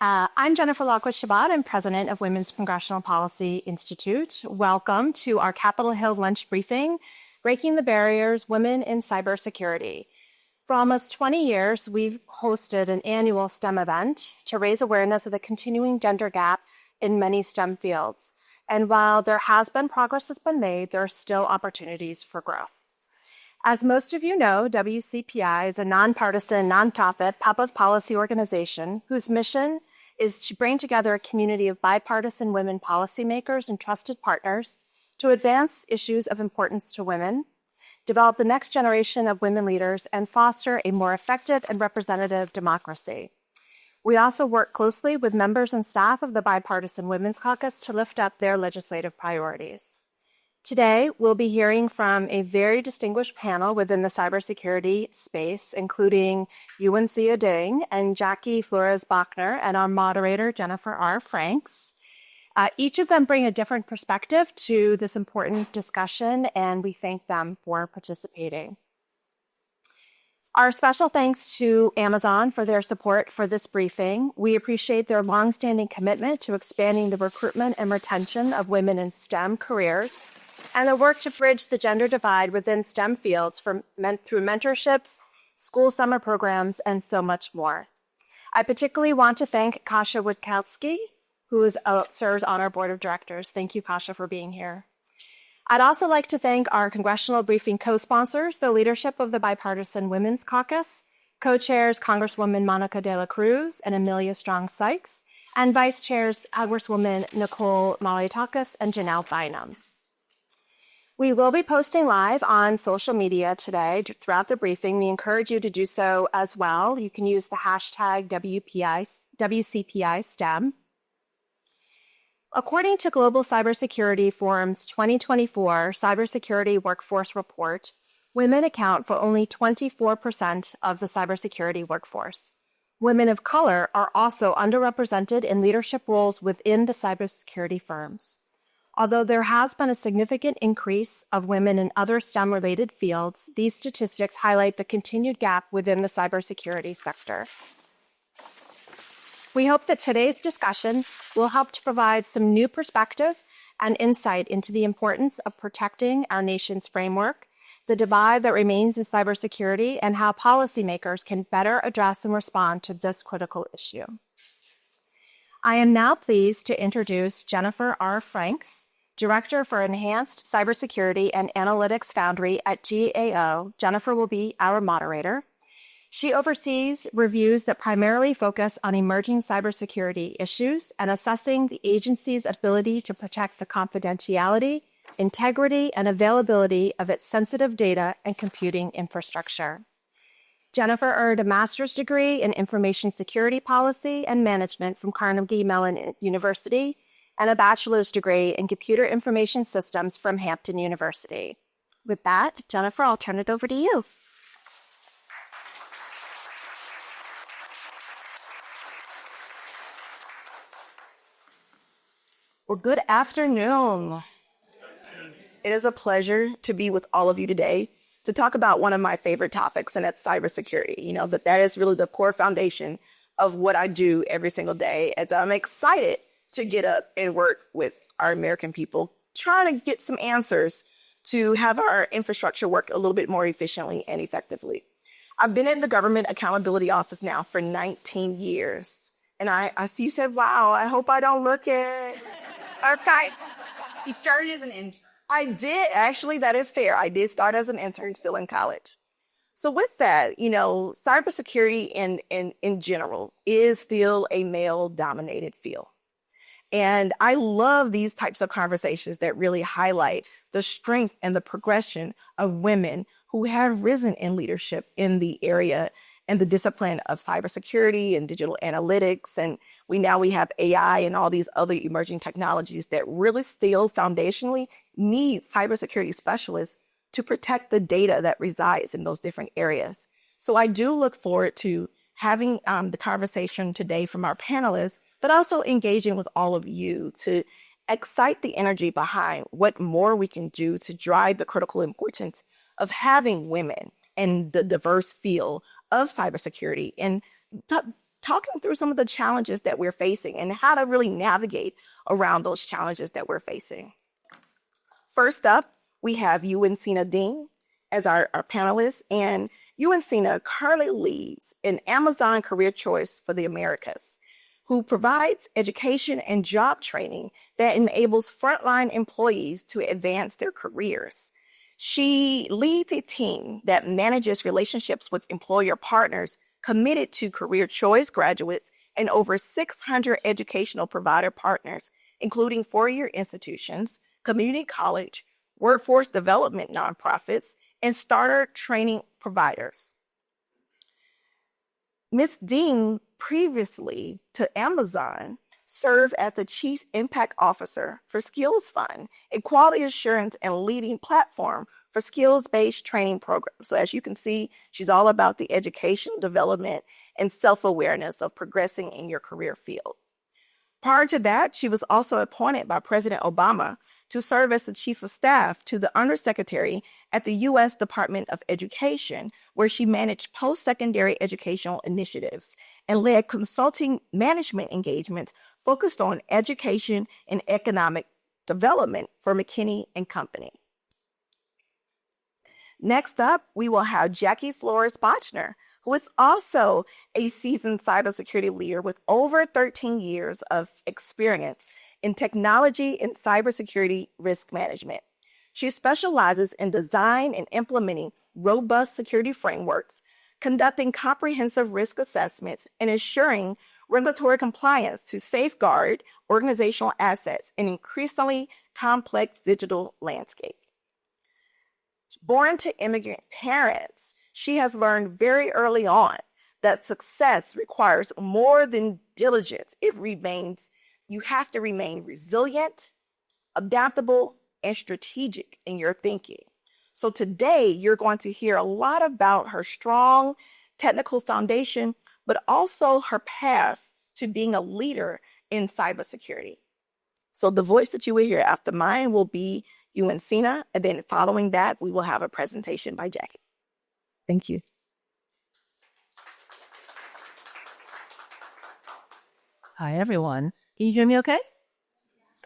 I'm Jennifer Lawquist-Shabbat. I'm president of Women's Congressional Policy Institute. Welcome to our Capitol Hill lunch briefing, Breaking the Barriers, Women in Cybersecurity. For almost 20 years, we've hosted an annual STEM event to raise awareness of the continuing gender gap in many STEM fields. And while there has been progress that's been made, there are still opportunities for growth. As most of you know, WCPI is a nonpartisan, nonprofit public policy organization whose mission is to bring together a community of bipartisan women policymakers and trusted partners to advance issues of importance to women, develop the next generation of women leaders, and foster a more effective and representative democracy. We also work closely with members and staff of the Bipartisan Women's Caucus to lift up their legislative priorities. Today, we'll be hearing from a very distinguished panel within the cybersecurity space, including Yuan Xia Deng and Jackie Flores-Bachner, and our moderator, Jennifer R. Franks. Each of them bring a different perspective to this important discussion, and we thank them for participating. Our special thanks to Amazon for their support for this briefing. We appreciate their longstanding commitment to expanding the recruitment and retention of women in STEM careers, and the work to bridge the gender divide within STEM fields through mentorships, school summer programs, and so much more. I particularly want to thank Kasia Witkowski, who serves on our board of directors. Thank you, Kasia, for being here. I'd also like to thank our congressional briefing co-sponsors, the leadership of the Bipartisan Women's Caucus, co-chairs Congresswoman Monica De La Cruz and Amelia Strong-Sykes, and vice chairs Congresswoman Nicole Malliotakis and Janelle Bynum. We will be posting live on social media today throughout the briefing. We encourage you to do so as well. You can use the hashtag WCPI STEM. According to Global Cybersecurity Forum's 2024 Cybersecurity Workforce Report, women account for only 24% of the cybersecurity workforce. Women of color are also underrepresented in leadership roles within the cybersecurity firms. Although there has been a significant increase of women in other STEM-related fields, these statistics highlight the continued gap within the cybersecurity sector. We hope that today's discussion will help to provide some new perspective and insight into the importance of protecting our nation's framework, the divide that remains in cybersecurity, and how policymakers can better address and respond to this critical issue. I am now pleased to introduce Jennifer R. Franks, Director for Enhanced Cybersecurity and Analytics Foundry at GAO. Jennifer will be our moderator. She oversees reviews that primarily focus on emerging cybersecurity issues and assessing the agency's ability to protect the confidentiality, integrity, and availability of its sensitive data and computing infrastructure. Jennifer earned a master's degree in information security policy and management from Carnegie Mellon University and a bachelor's degree in computer information systems from Hampton University. With that, Jennifer, I'll turn it over to you. Well, good afternoon. It is a pleasure to be with all of you today to talk about one of my favorite topics, and that's cybersecurity. You know, that is really the core foundation of what I do every single day, as I'm excited to get up and work with our American people, trying to get some answers to have our infrastructure work a little bit more efficiently and effectively. I've been in the Government Accountability Office now for 19 years. And I see you said, wow, I hope I don't look it. Okay. He started as an intern. I did. Actually, that is fair. I did start as an intern still in college. So with that, you know, cybersecurity in general is still a male-dominated field. And I love these types of conversations that really highlight the strength and the progression of women who have risen in leadership in the area and the discipline of cybersecurity and digital analytics. And we have AI and all these other emerging technologies that really still foundationally need cybersecurity specialists to protect the data that resides in those different areas. So I do look forward to having the conversation today from our panelists, but also engaging with all of you to excite the energy behind what more we can do to drive the critical importance of having women in the diverse field of cybersecurity and talking through some of the challenges that we're facing and how to really navigate around those challenges that we're facing. First up, we have Encina Dean as our panelist, and Encina currently leads an Amazon career choice for the Americas, who provides education and job training that enables frontline employees to advance their careers. She leads a team that manages relationships with employer partners committed to career choice graduates and over 600 educational provider partners, including four-year institutions, community college, workforce development nonprofits, and starter training providers. Ms. Dean previously to Amazon served as the Chief Impact Officer for Skills Fund, a quality assurance and leading platform for skills-based training programs. So as you can see, she's all about the educational development and self-awareness of progressing in your career field. Prior to that, she was also appointed by President Obama to serve as the Chief of Staff to the Undersecretary at the U.S. Department of Education, where she managed post-secondary educational initiatives and led consulting management engagements focused on education and economic development for McKinney & Company. Next up, we will have Jackie Flores-Bachner, who is also a seasoned cybersecurity leader with over 13 years of experience in technology and cybersecurity risk management. She specializes in design and implementing robust security frameworks, conducting comprehensive risk assessments, and ensuring regulatory compliance to safeguard organizational assets in increasingly complex digital landscape. Born to immigrant parents, she has learned very early on that success requires more than diligence. You have to remain resilient, adaptable, and strategic in your thinking. So today, you're going to hear a lot about her strong technical foundation, but also her path to being a leader in cybersecurity. So the voice that you will hear after mine will be Encina, and then following that, we will have a presentation by Jackie. Thank you. Hi, everyone. Can you hear me okay?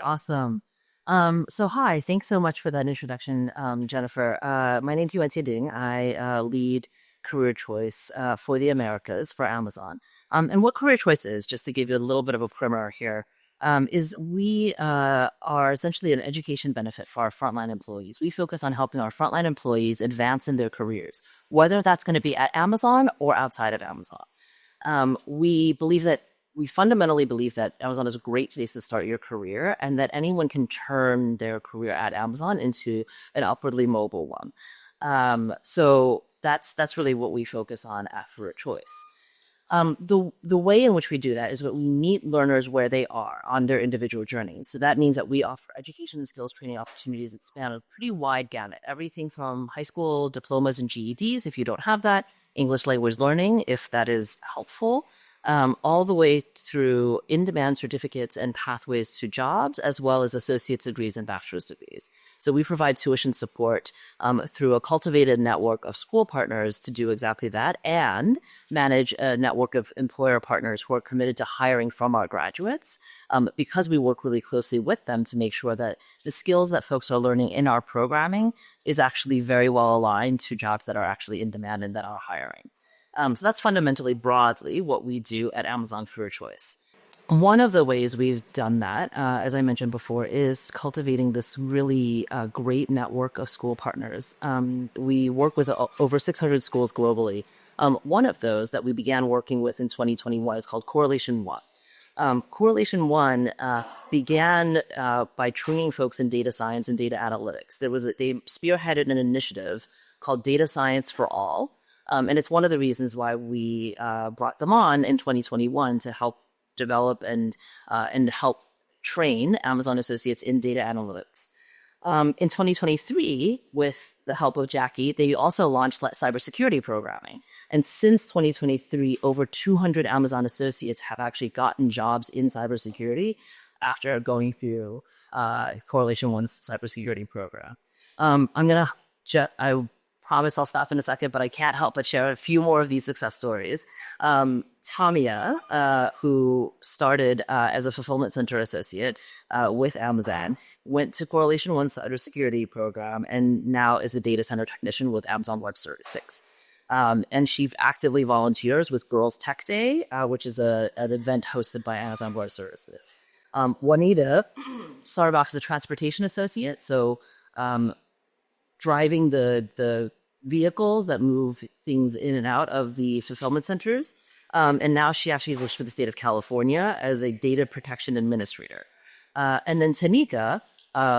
Awesome. So hi, thanks so much for that introduction, Jennifer. My name's Yuan Ding. I lead career choice for the Americas for Amazon. And what career choice is, just to give you a little bit of a primer here, is we are essentially an education benefit for our frontline employees. We focus on helping our frontline employees advance in their careers, whether that's going to be at Amazon or outside of Amazon. We fundamentally believe that Amazon is a great place to start your career and that anyone can turn their career at Amazon into an upwardly mobile one. So that's really what we focus on at Career Choice. The way in which we do that is that we meet learners where they are on their individual journeys. So that means that we offer education and skills training opportunities that span a pretty wide gamut, everything from high school diplomas and GEDs, if you don't have that, English language learning, if that is helpful, all the way through in-demand certificates and pathways to jobs, as well as associate's degrees and bachelor's degrees. So we provide tuition support through a cultivated network of school partners to do exactly that, and manage a network of employer partners who are committed to hiring from our graduates, because we work really closely with them to make sure that the skills that folks are learning in our programming is actually very well aligned to jobs that are actually in demand and that are hiring. So that's fundamentally broadly what we do at Amazon Career Choice. One of the ways we've done that, as I mentioned before, is cultivating this really great network of school partners. We work with over 600 schools globally. One of those that we began working with in 2021 is called Correlation One. Correlation One began by training folks in data science and data analytics. They spearheaded an initiative called Data Science for All. And it's one of the reasons why we brought them on in 2021 to help develop and help train Amazon associates in data analytics. In 2023, with the help of Jackie, they also launched cybersecurity programming. And since 2023, over 200 Amazon associates have actually gotten jobs in cybersecurity after going through Correlation One's cybersecurity program. promise I'll stop in a second, but I can't help but share a few more of these success stories. Tamia, who started as a fulfillment center associate with Amazon, went to Correlation One cybersecurity program, and now is a data center technician with Amazon Web Services. And she actively volunteers with Girls Tech Day, which is an event hosted by Amazon Web Services. Juanita started off as a transportation associate, so driving the vehicles that move things in and out of the fulfillment centers. And now she actually works for the state of California as a data protection administrator. And then Tanika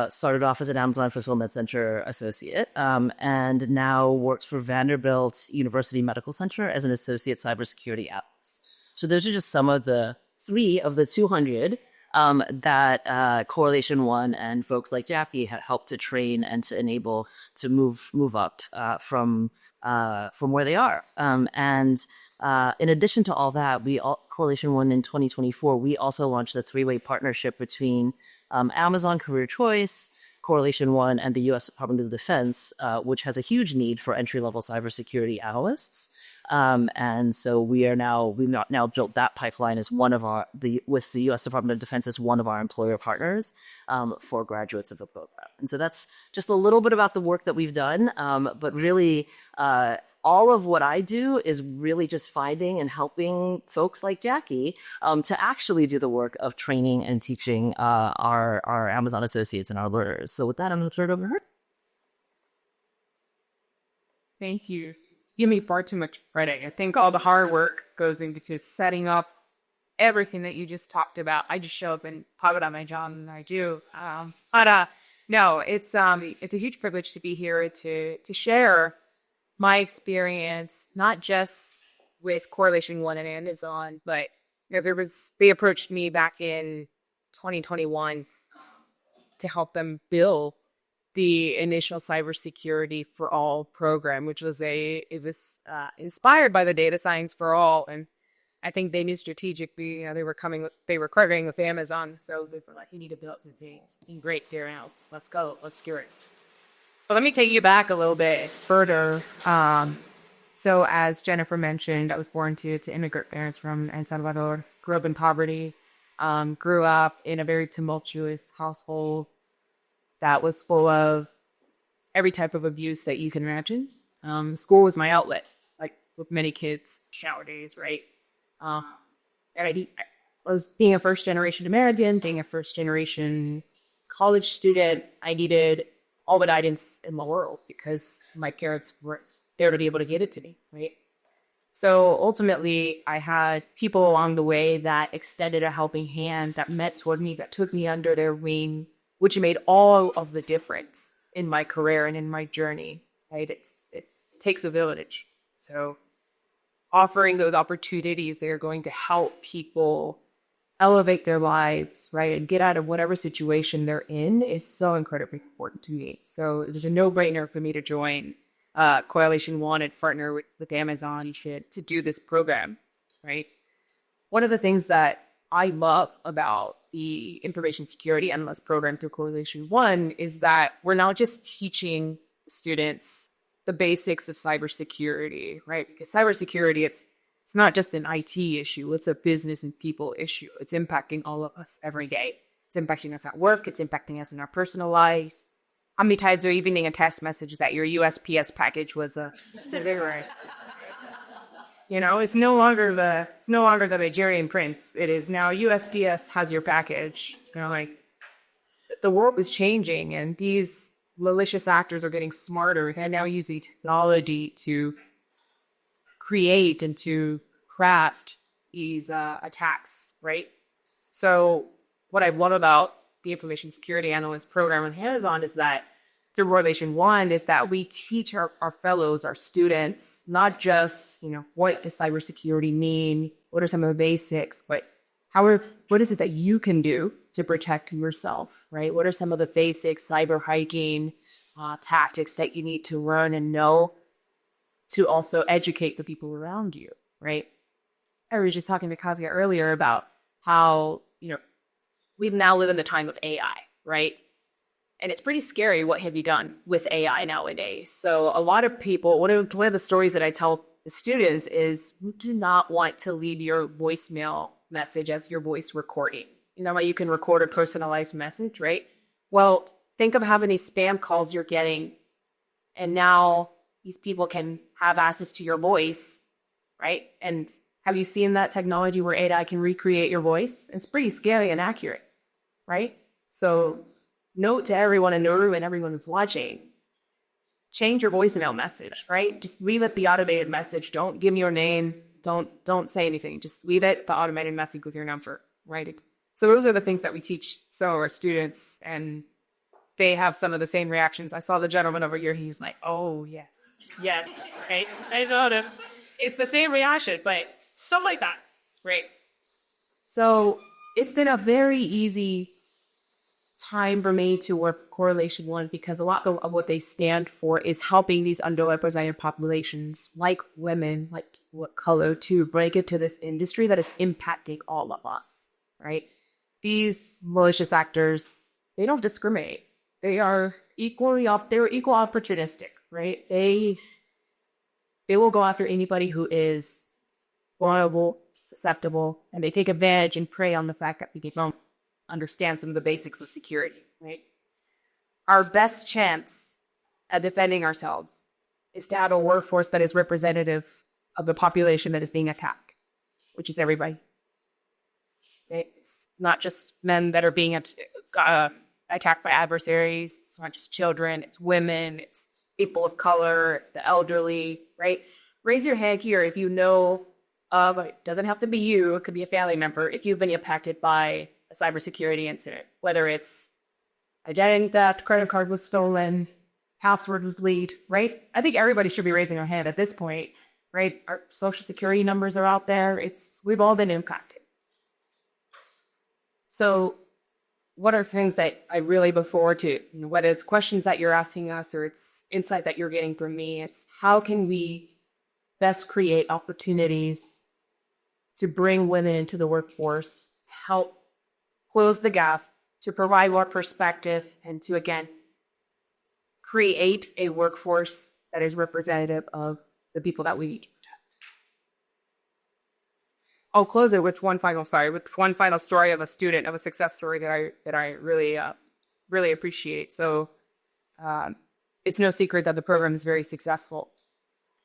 started off as an Amazon Fulfillment Center associate and now works for Vanderbilt University Medical Center as an associate cybersecurity analyst. So those are just some of the 3 of the 200 that Correlation One and folks like Jackie have helped to train and to enable to move up from where they are. And in addition to all that, Correlation One in 2024, we also launched a 3-way partnership between Amazon Career Choice, Correlation One, and the U.S. Department of Defense, which has a huge need for entry-level cybersecurity analysts. And so we've now built that pipeline as one of with the U.S. Department of Defense as one of our employer partners for graduates of the program. And so that's just a little bit about the work that we've done. But really, all of what I do is really just finding and helping folks like Jackie to actually do the work of training and teaching our Amazon associates and our learners. So with that, I'm going to turn it over to her. Thank you. You give me far too much credit. I think all the hard work goes into just setting up everything that you just talked about. I just show up and talk about my job, and I do. No, it's a huge privilege to be here to share my experience, not just with Correlation One and Amazon, but they approached me back in 2021 to help them build the initial Cybersecurity for All program, which was inspired by the Data Science for All, and I think they knew strategically they were partnering with Amazon, so they were like, "You need to build some things." And great, there now. Let's go. Let's do it. But let me take you back a little bit further. So as Jennifer mentioned, I was born to immigrant parents from El Salvador, grew up in poverty, grew up in a very tumultuous household that was full of every type of abuse that you can imagine. School was my outlet, like with many kids, shower days, right? And I was being a first-generation American, being a first-generation college student, I needed all the guidance in the world because my parents weren't there to be able to get it to me, right? So ultimately, I had people along the way that extended a helping hand, that met toward me, that took me under their wing, which made all of the difference in my career and in my journey, right? It takes a village. So offering those opportunities that are going to help people elevate their lives, right, and get out of whatever situation they're in is so incredibly important to me. So it was a no-brainer for me to join Correlation One and partner with Amazon to do this program, right? One of the things that I love about the information security analyst program through Correlation One is that we're not just teaching students the basics of cybersecurity, right? Because cybersecurity, it's not just an IT issue. It's a business and people issue. It's impacting all of us every day. It's impacting us at work. It's impacting us in our personal lives. How many times are you getting a text message that your USPS package was delivered? It's no longer the Nigerian prince. It is now USPS has your package. The world is changing, and these malicious actors are getting smarter and now using technology to create and to craft these attacks, right? So what I've loved about the information security analyst program with Amazon is that through Correlation One is that we teach our fellows, our students, not just, what does cybersecurity mean? What are some of the basics? But what is it that you can do to protect yourself, right? What are some of the basic cyber hiking tactics that you need to learn and know to also educate the people around you, right? I was just talking to Kavya earlier about how, we now live in the time of AI, right? And it's pretty scary. What have you done with AI nowadays? So a lot of people, one of the stories that I tell the students is you do not want to leave your voicemail message as your voice recording. You know how you can record a personalized message, right? Well, think of how many spam calls you're getting. And now these people can have access to your voice, right? And have you seen that technology where AI can recreate your voice? It's pretty scary and accurate, right? So note to everyone in the room and everyone who's watching, change your voicemail message, right? Just leave it the automated message. Don't give me your name. Don't say anything. Just leave it the automated message with your number, right? So those are the things that we teach some of our students, and they have some of the same reactions. I saw the gentleman over here. He's like, oh, yes, right? I know them. It's the same reaction, but stuff like that, right? So it's been a very easy time for me to work Correlation One because a lot of what they stand for is helping these underrepresented populations, like women, like people of color, to break into this industry that is impacting all of us, right? These malicious actors, they don't discriminate. They are they're equal opportunistic, right? They will go after anybody who is vulnerable, susceptible, and they take advantage and prey on the fact that we don't understand some of the basics of security, right? Our best chance at defending ourselves is to have a workforce that is representative of the population that is being attacked, which is everybody. Okay? It's not just men that are being attacked by adversaries. It's not just children. It's women. It's people of color, the elderly, right? Raise your hand here if you know of, it doesn't have to be you, it could be a family member, if you've been impacted by a cybersecurity incident, whether it's identity theft, credit card was stolen, password was leaked, right? I think everybody should be raising their hand at this point, right? Our social security numbers are out there. We've all been impacted. So what are things that I really look forward to? Whether it's questions that you're asking us or it's insight that you're getting from me, it's how can we best create opportunities to bring women into the workforce, to help close the gap, to provide more perspective, and to, again, create a workforce that is representative of the people that we need to protect. I'll close it with one final story of a student, of a success story that I really appreciate. So it's no secret that the program is very successful,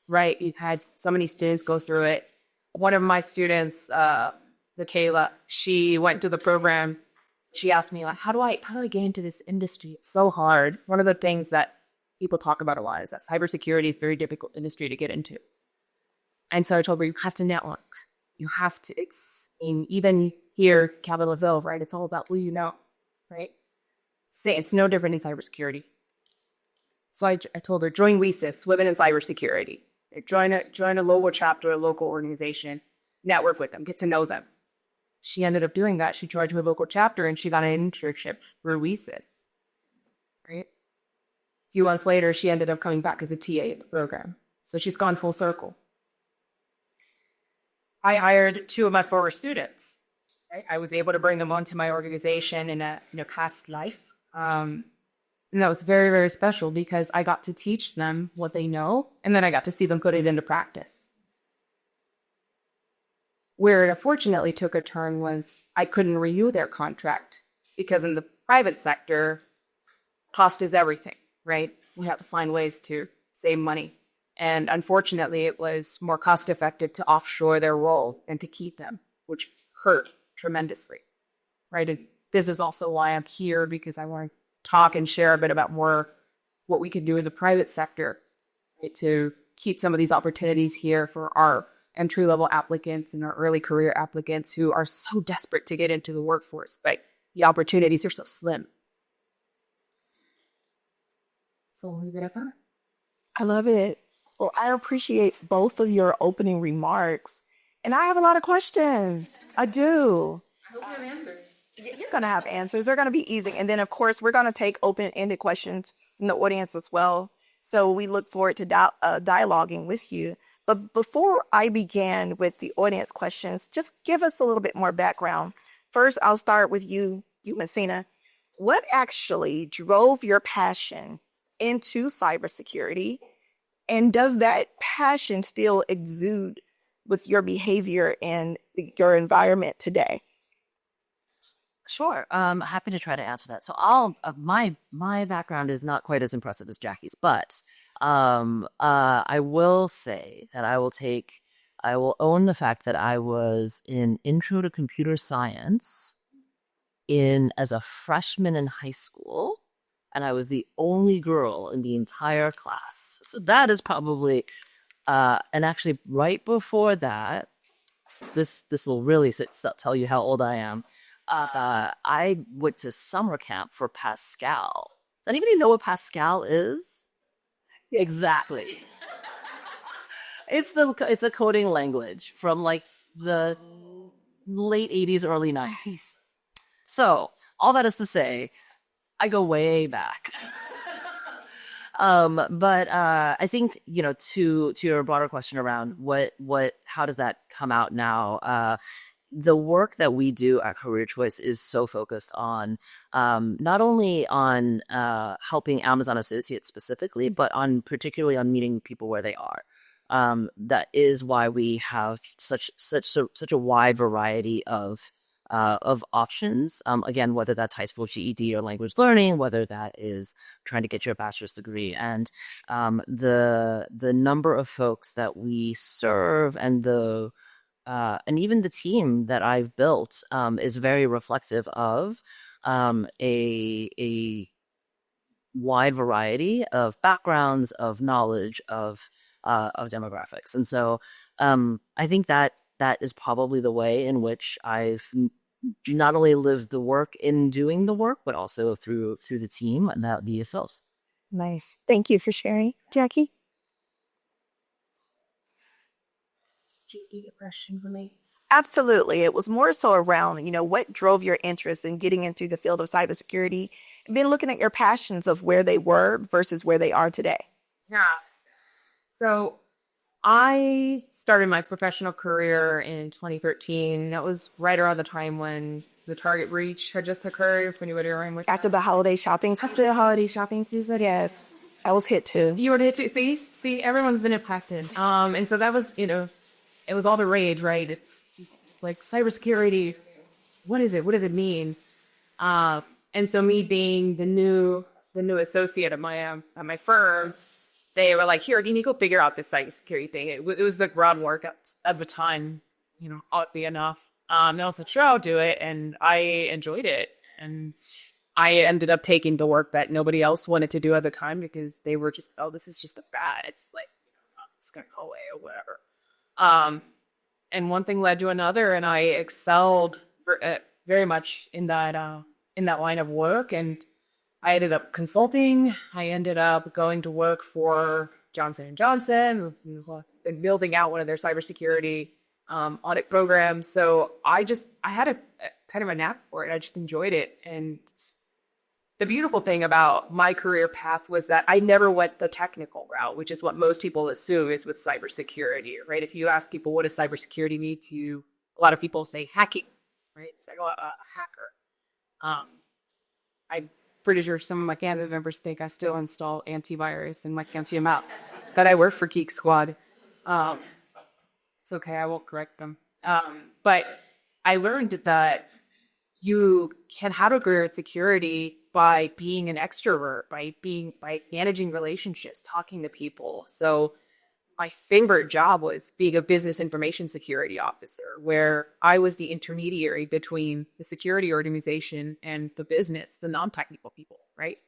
right? You've had so many students go through it. One of my students, Kayla, she went to the program. She asked me, like, how do I get into this industry? It's so hard. One of the things that people talk about a lot is that cybersecurity is a very difficult industry to get into. And so I told her, you have to network. You have to, even here, Capitol Hill, right? It's all about who you know, right? It's no different in cybersecurity. So I told her, join WCPI, Women in Cybersecurity. Join a local chapter, a local organization, network with them, get to know them. She ended up doing that. She joined her local chapter and she got an internship through WCPI, right? A few months later, she ended up coming back as a TA in the program. So she's gone full circle. I hired 2 of my former students. Right? I was able to bring them onto my organization in a past life. And that was very, very special because I got to teach them what they know, and then I got to see them put it into practice. Where it unfortunately took a turn was I couldn't renew their contract because in the private sector, cost is everything, right? We have to find ways to save money. And unfortunately, it was more cost effective to offshore their roles and to keep them, which hurt tremendously, right? And this is also why I'm here, because I want to talk and share a bit about more what we could do as a private sector, right, to keep some of these opportunities here for our entry-level applicants and our early career applicants who are so desperate to get into the workforce, but the opportunities are so slim. So we'll leave it at that. I love it. Well, I appreciate both of your opening remarks, and I have a lot of questions. I do. I hope you have answers. You're going to have answers. They're going to be easy. And then, of course, we're going to take open-ended questions from the audience as well. So we look forward to dialoguing with you. But before I begin with the audience questions, just give us a little bit more background. First, I'll start with you, Messina. what actually drove your passion into cybersecurity? And does that passion still exude with your behavior and your environment today? Sure. Happy to try to answer that. So my background is not quite as impressive as Jackie's, but I will say that I will own the fact that I was in Intro to Computer Science as a freshman in high school, and I was the only girl in the entire class. So that is probably and actually right before that, this will really tell you how old I am. I went to summer camp for Pascal. Does anybody know what Pascal is? Exactly. It's a coding language from like the late 80s, early 90s. So all that is to say, I go way back. But I think, to your broader question around how does that come out now? The work that we do at Career Choice is so focused on not only on helping Amazon associates specifically, but particularly on meeting people where they are. That is why we have such a wide variety of options. Again, whether that's high school GED or language learning, whether that is trying to get your bachelor's degree, and the number of folks that we serve and even the team that I've built is very reflective of a wide variety of backgrounds, of knowledge, of demographics. And so I think that is probably the way in which I've not only lived the work in doing the work, but also through the team and the affiliates. Nice. Thank you for sharing, Jackie. Absolutely. It was more so around, what drove your interest in getting into the field of cybersecurity, and then looking at your passions of where they were versus where they are today. Yeah. So I started my professional career in 2013. That was right around the time when the Target breach had just occurred. If anybody remembers. After the holiday shopping season. After the holiday shopping season, Yes. I was hit too. You were hit too. See, everyone's been impacted. And so that was, it was all the rage, right? It's like cybersecurity. What is it? What does it mean? And so me being the new associate at my firm, they were like, "Here, you need to go figure out this cybersecurity thing." It was the groundwork at the time, oddly enough. And I was like, "Sure, I'll do it," and I enjoyed it. And I ended up taking the work that nobody else wanted to do at the time because they were just, "Oh, this is just a fad. It's like, it's gonna go away or whatever." And one thing led to another, and I excelled very much in that line of work. And I ended up consulting. I ended up going to work for Johnson & Johnson and building out one of their cybersecurity audit programs. So I had a kind of a knack for it. I just enjoyed it. And the beautiful thing about my career path was that I never went the technical route, which is what most people assume is with cybersecurity, right? If you ask people, what does cybersecurity mean to you? A lot of people say hacking, right? It's like a hacker. I'm pretty sure some of my cabinet members think I still install antivirus and can't see them out. That I work for Geek Squad. It's okay, I won't correct them. But I learned that you can have a career in security by being an extrovert, by managing relationships, talking to people. So my favorite job was being a business information security officer, where I was the intermediary between the security organization and the business, the non-technical people, right?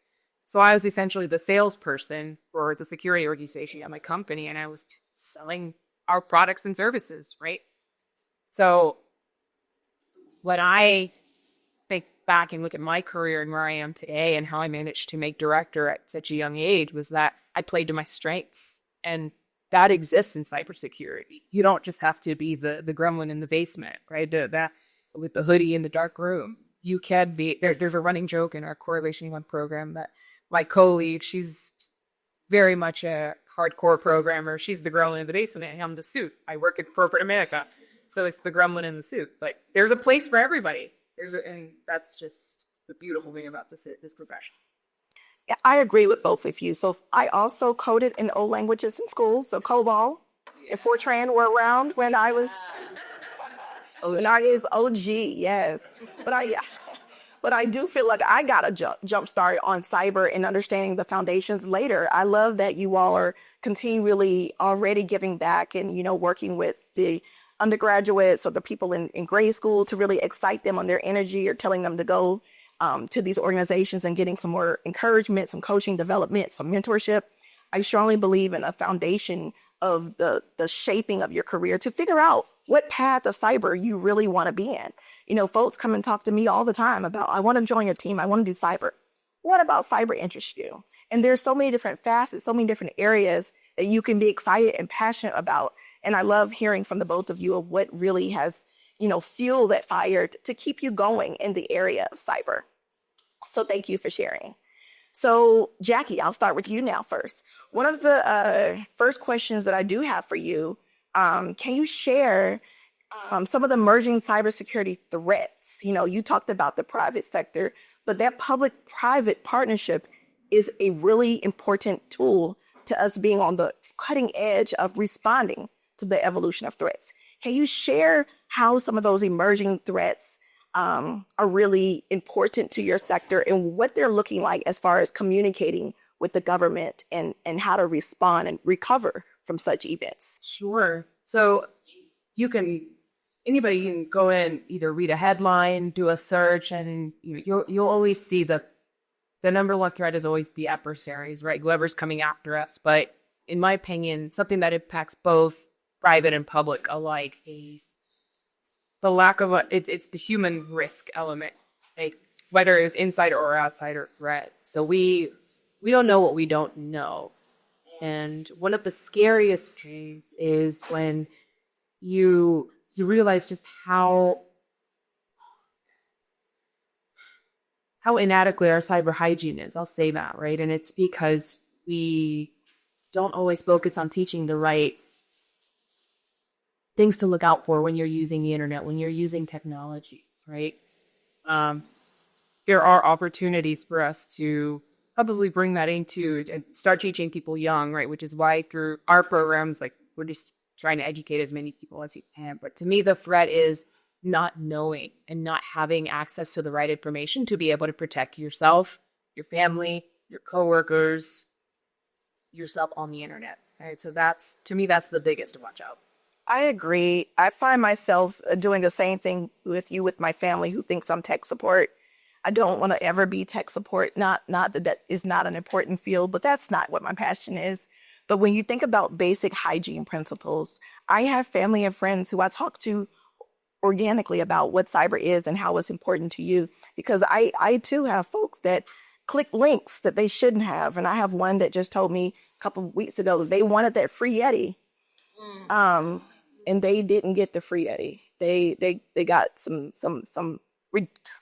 So I was essentially the salesperson for the security organization at my company, and I was selling our products and services, right? So when I think back and look at my career and where I am today and how I managed to make director at such a young age, was that I played to my strengths, and that exists in cybersecurity. You don't just have to be the gremlin in the basement, right? That with the hoodie in the dark room. You can be. There's a running joke in our Correlation 1 program that my co-lead, she's very much a hardcore programmer. She's the gremlin in the basement. I'm the suit. I work in corporate America, so it's the gremlin in the suit. But there's a place for everybody. And that's just the beautiful thing about this profession. Yeah, I agree with both of you. So I also coded in old languages in school. So COBOL and Fortran were around when I was OG, yes. But I do feel like I got a jump start on cyber and understanding the foundations later. I love that you all are continually already giving back and, working with the undergraduates or the people in grade school to really excite them on their energy, or telling them to go to these organizations and getting some more encouragement, some coaching, development, some mentorship. I strongly believe in a foundation of the shaping of your career to figure out what path of cyber you really want to be in. Folks come and talk to me all the time about, I want to join your team. I want to do cyber. What about cyber interests you? And there's so many different facets, so many different areas that you can be excited and passionate about. And I love hearing from the both of you of what really has, fueled that fire to keep you going in the area of cyber. So thank you for sharing. So Jackie, I'll start with you now first. One of the first questions that I do have for you, can you share some of the emerging cybersecurity threats? You talked about the private sector, but that public-private partnership is a really important tool to us being on the cutting edge of responding to the evolution of threats. Can you share how some of those emerging threats are really important to your sector and what they're looking like as far as communicating with the government and how to respond and recover from such events? Sure. So anybody can go in, either read a headline, do a search, and you'll always see the number one threat is always the adversaries, right? Whoever's coming after us. But in my opinion, something that impacts both private and public alike is the lack of it's the human risk element, like whether it's insider or outsider threat. So we don't know what we don't know. And one of the scariest things is when you realize just how inadequate our cyber hygiene is. I'll say that, right? And it's because we don't always focus on teaching the right things to look out for when you're using the internet, when you're using technologies, right? There are opportunities for us to probably bring that into and start teaching people young, right? Which is why through our programs, like, we're just trying to educate as many people as you can. But to me, the threat is not knowing and not having access to the right information to be able to protect yourself, your family, your coworkers, yourself on the internet, right? So to me, that's the biggest to watch out. I agree. I find myself doing the same thing with my family who thinks I'm tech support. I don't want to ever be tech support. Not that is not an important field, but that's not what my passion is. But when you think about basic hygiene principles, I have family and friends who I talk to organically about what cyber is and how it's important to you, because I too have folks that click links that they shouldn't have. And I have one that just told me a couple of weeks ago that they wanted that free Yeti. And they didn't get the free Yeti. They got some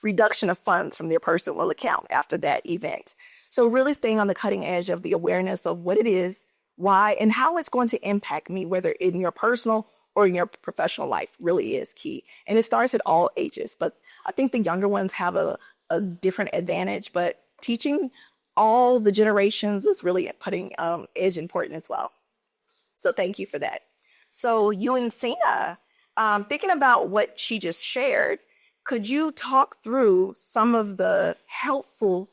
reduction of funds from their personal account after that event. So really staying on the cutting edge of the awareness of what it is, why, and how it's going to impact me, whether in your personal or in your professional life, really is key. And it starts at all ages. But I think the younger ones have a different advantage. But teaching all the generations is really putting edge important as well. So thank you for that. So you and Sina, thinking about what she just shared, could you talk through some of the helpful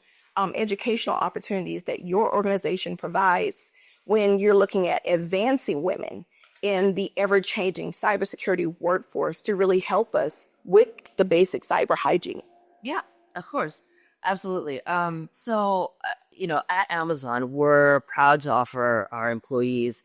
educational opportunities that your organization provides when you're looking at advancing women in the ever-changing cybersecurity workforce to really help us with the basic cyber hygiene? Yeah, of course. Absolutely. So, at Amazon, we're proud to offer our employees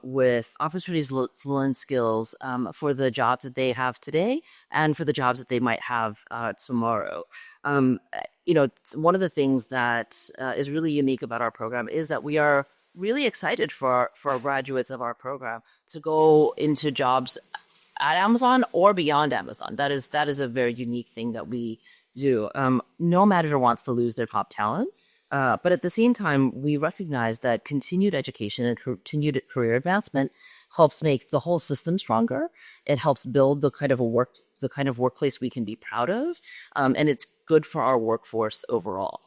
with opportunities to learn skills for the jobs that they have today and for the jobs that they might have tomorrow. One of the things that is really unique about our program is that we are really excited for our graduates of our program to go into jobs at Amazon or beyond Amazon. That is a very unique thing that we do. No manager wants to lose their top talent. But at the same time, we recognize that continued education and continued career advancement helps make the whole system stronger. It helps build the kind of a the kind of workplace we can be proud of, and it's good for our workforce overall.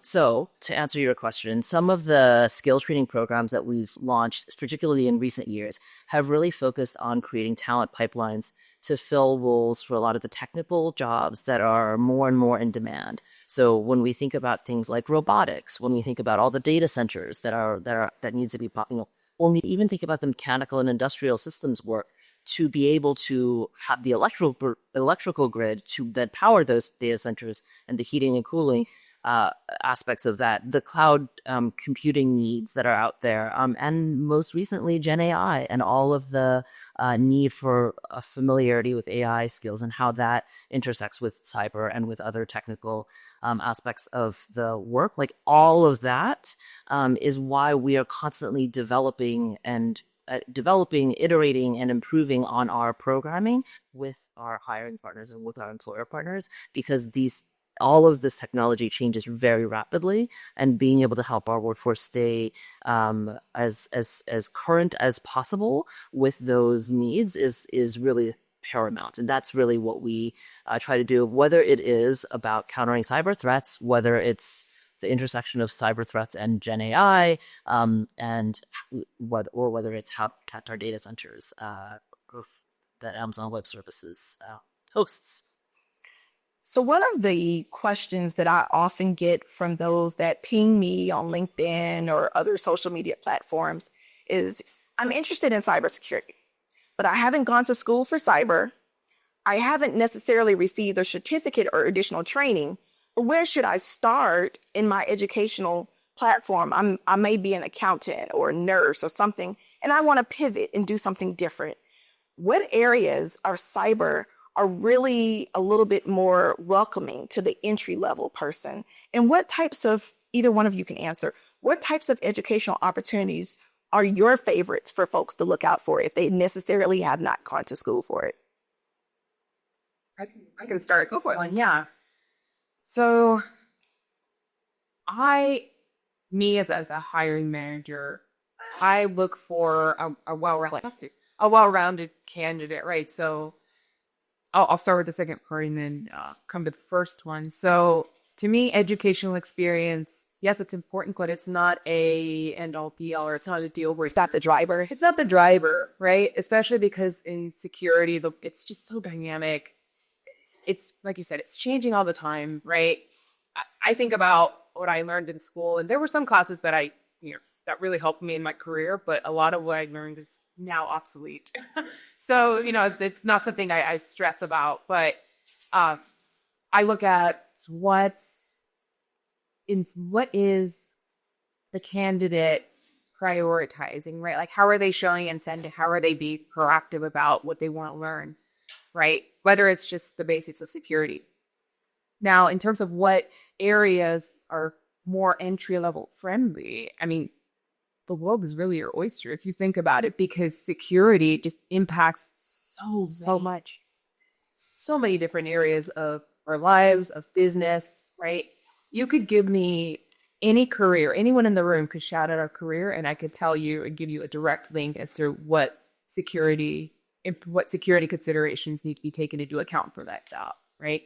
So to answer your question, some of the skill training programs that we've launched, particularly in recent years, have really focused on creating talent pipelines to fill roles for a lot of the technical jobs that are more and more in demand. So when we think about things like robotics, when we think about all the data centers that needs to be popping up, when we even think about the mechanical and industrial systems work, to be able to have the electrical grid to then power those data centers and the heating and cooling aspects of that, the cloud computing needs that are out there, and most recently Gen AI and all of the need for familiarity with AI skills and how that intersects with cyber and with other technical aspects of the work. Like all of that is why we are constantly developing, iterating, and improving on our programming with our hiring partners and with our employer partners, because all of this technology changes very rapidly, and being able to help our workforce stay as current as possible with those needs is really paramount. And that's really what we try to do, whether it is about countering cyber threats, whether it's the intersection of cyber threats and Gen AI, whether it's how to protect our data centers that Amazon Web Services hosts. So one of the questions that I often get from those that ping me on LinkedIn or other social media platforms is, I'm interested in cybersecurity, but I haven't gone to school for cyber. I haven't necessarily received a certificate or additional training. But where should I start in my educational platform? I may be an accountant or a nurse or something, and I want to pivot and do something different. What areas of cyber are really a little bit more welcoming to the entry-level person? And what types of, either one of you can answer, what types of educational opportunities are your favorites for folks to look out for if they necessarily have not gone to school for it? I can start. Go for it. Yeah. So me as a hiring manager, I look for a well-rounded candidate, right? So I'll start with the second part and then come to the first one. So to me, educational experience, yes, it's important, but it's not a end-all be-all, or it's not a deal breaker. It's not the driver. It's not the driver, right? Especially because in security, it's just so dynamic. It's like you said, it's changing all the time, right? I think about what I learned in school, and there were some classes that that really helped me in my career, but a lot of what I learned is now obsolete. So, it's not something I stress about, but I look at what is the candidate prioritizing, right? Like, how are they showing incentive? How are they being proactive about what they want to learn, right? Whether it's just the basics of security. Now, in terms of what areas are more entry-level friendly, I mean, the world is really your oyster if you think about it, because security just impacts so much. So many different areas of our lives, of business, right? You could give me any career, anyone in the room could shout out a career, and I could tell you and give you a direct link as to what security considerations need to be taken into account for that job, right?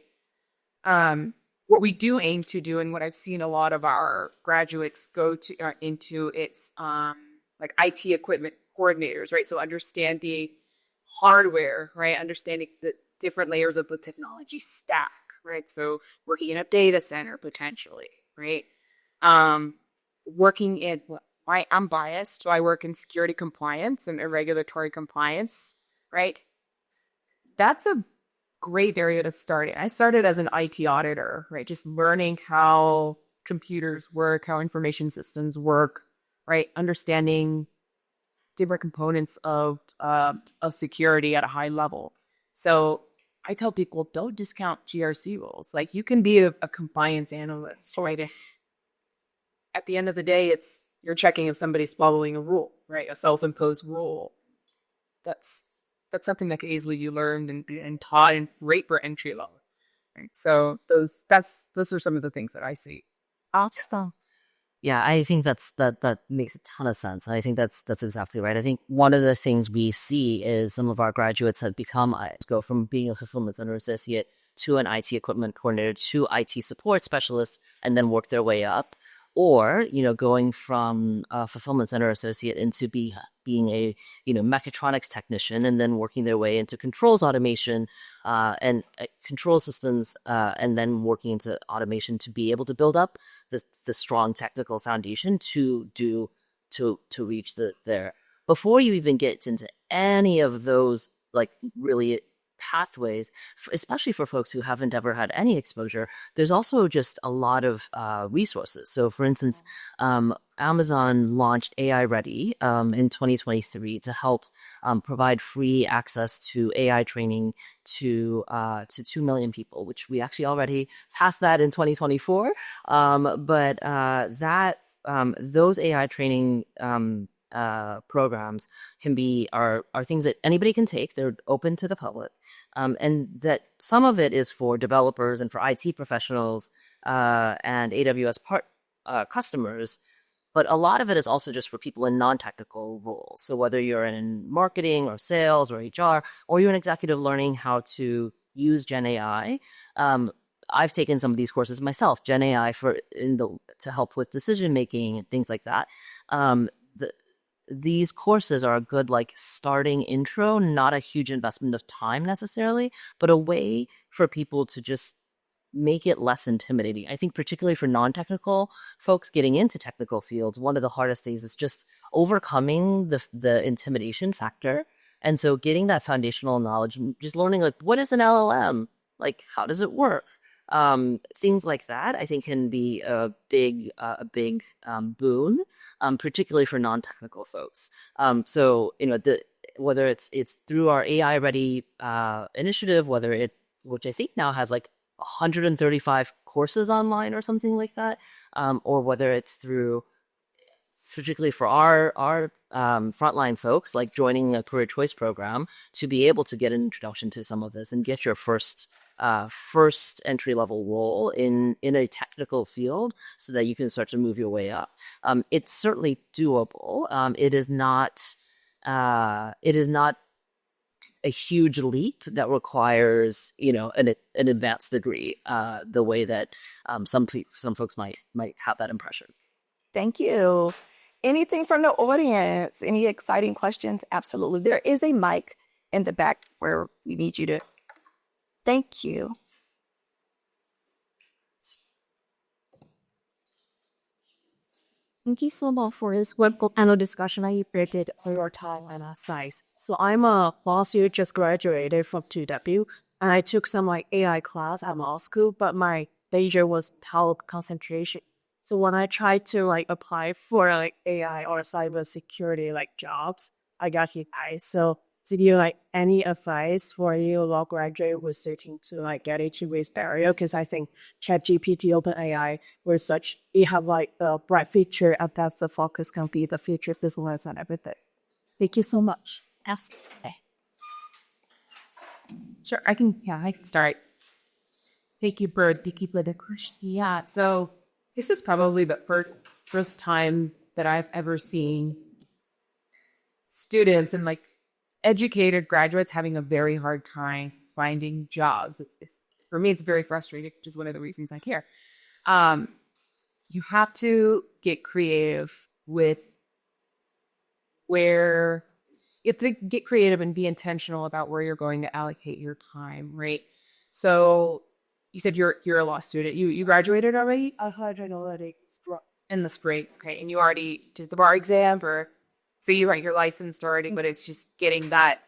What we do aim to do, and what I've seen a lot of our graduates go to into, it's like IT equipment coordinators, right? So understanding hardware, right? Understanding the different layers of the technology stack, right? So working in a data center potentially, right? Working in, I'm biased, so I work in security compliance and regulatory compliance, right? That's a great area to start in. I started as an IT auditor, right? Just learning how computers work, how information systems work, right? Understanding different components of security at a high level. So I tell people, don't discount GRC roles. Like, you can be a compliance analyst, right? At the end of the day, you're checking if somebody's following a rule, right? A self-imposed rule. That's something that can easily be learned and taught and rate for entry level. Right? So those are some of the things that I see. Awesome. Yeah, I think that makes a ton of sense. I think that's exactly right. I think one of the things we see is some of our graduates have go from being a fulfillment center associate to an IT equipment coordinator to IT support specialist, and then work their way up, or going from a fulfillment center associate into being a mechatronics technician, and then working their way into controls automation and control systems, and then working into automation to be able to build up the strong technical foundation to reach there. Before you even get into any of those like really pathways, especially for folks who haven't ever had any exposure, there's also just a lot of resources. So for instance, Amazon launched AI Ready in 2023 to help provide free access to AI training to 2 million people, which we actually already passed that in 2024. But those AI training programs are things that anybody can take. They're open to the public, and that some of it is for developers and for IT professionals and AWS customers. But a lot of it is also just for people in non-technical roles. So whether you're in marketing or sales or HR, or you're an executive learning how to use Gen AI, I've taken some of these courses myself, Gen AI to help with decision making and things like that. These courses are a good starting intro, not a huge investment of time necessarily, but a way for people to just make it less intimidating. I think particularly for non-technical folks getting into technical fields, one of the hardest things is just overcoming the intimidation factor. And so getting that foundational knowledge, just learning what is an LLM? How does it work? Things like that, I think, can be a big boon, particularly for non-technical folks. So whether it's through our AI Ready initiative, which I think now has 135 courses online or something like that, or whether it's through, particularly for our frontline folks, joining a career choice program to be able to get an introduction to some of this and get your first entry level role in a technical field, so that you can start to move your way up. It's certainly doable. It is not a huge leap that requires an advanced degree, the way that some folks might have that impression. Thank you. Anything from the audience? Any exciting questions? Absolutely. There is a mic in the back where we need you to. Thank you. Thank you so much for this web panel discussion that you created for your time and size. So I'm last year just graduated from 2W, and I took some AI class at law school, but my major was health concentration. So when I tried to apply for AI or cybersecurity jobs, I got hit high. So did you any advice for you law graduate who's searching to get into this barrier? Because I think ChatGPT, OpenAI you have a bright future, and that's the focus can be the future business and everything. Thank you so much. Absolutely. Sure, I can start. Thank you, Bird. Thank you for the question. Yeah, so this is probably the first time that I've ever seen students and educated graduates having a very hard time finding jobs. It's for me, it's very frustrating, which is one of the reasons I care. You have to get creative with where you have to get creative and be intentional about where you're going to allocate your time, right? So you said you're a law student. You graduated already? I graduated already In the spring, okay. And you already did the bar exam, or so you write your license already, but it's just getting that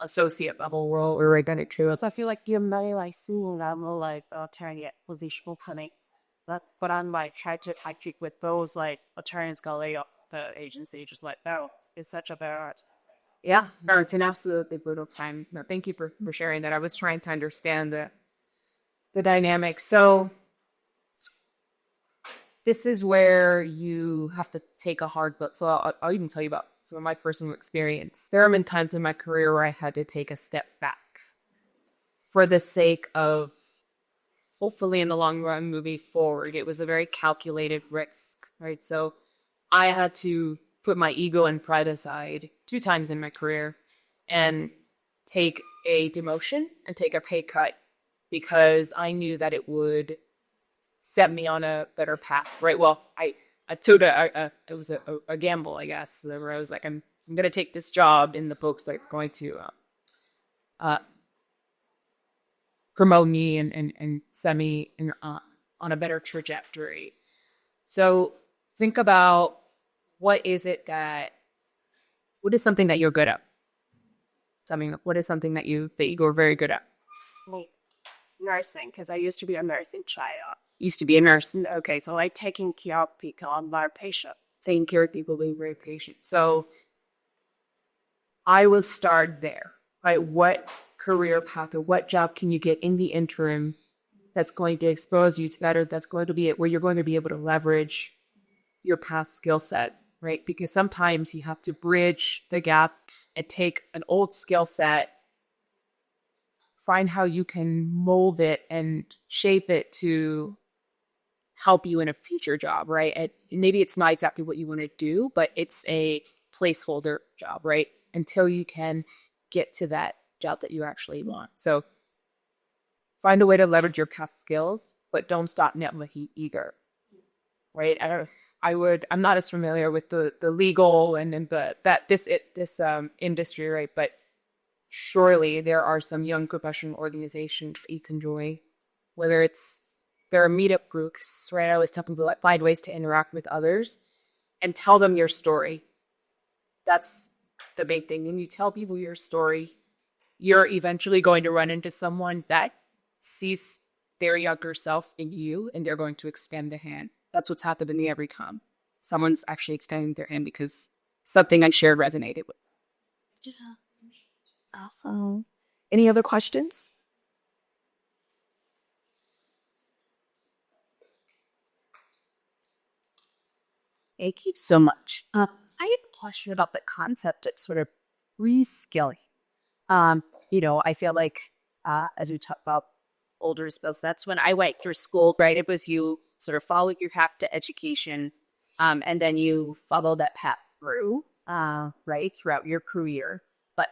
associate level role or getting it true. So I feel like you're very soon I'm attorney at positional clinic. But I'm trying to keep with those attorneys go lay off the agency, just no. It's such a bad. Yeah, no, it's an absolutely brutal time. No, thank you for sharing that. I was trying to understand the dynamics. So this is where you have to take a hard look. So I'll even tell you about some of my personal experience. There have been times in my career where I had to take a step back for the sake of hopefully in the long run moving forward, it was a very calculated risk, right? So I had to put my ego and pride aside 2 times in my career and take a demotion and take a pay cut because I knew that it would set me on a better path, right? Well, I took it was a gamble, I guess, where I was like, I'm going to take this job in the books that's going to promote me and set me on a better trajectory. So think about what is something that you're good at? What is something that you're very good at? Nursing, because I used to be a nurse in China. Used to be a nurse. Okay, so like taking care of people on my patient. Taking care of people, being very patient. So I will start there, right? What career path or what job can you get in the interim that's going to expose you to better, that's going to be where you're going to be able to leverage your past skill set, right? Because sometimes you have to bridge the gap and take an old skill set, find how you can mold it and shape it to help you in a future job, right? And maybe it's not exactly what you want to do, but it's a placeholder job, right? Until you can get to that job that you actually want. So find a way to leverage your past skills, but don't stop never eager, right? I'm not as familiar with the legal and this industry, right? But surely there are some young professional organizations that you can join, whether there are meetup groups, right? I always tell people like find ways to interact with others and tell them your story. That's the big thing. When you tell people your story, you're eventually going to run into someone that sees their younger self in you and they're going to extend the hand. That's what's happened to me every time. Someone's actually extending their hand because something I shared resonated with. Awesome. Any other questions? Thank you so much. I have a question about the concept of sort of reskilling. I feel like as we talk about older skills, that's when I went through school, right? It was you sort of follow your path to education, and then you follow that path through, right, throughout your career. But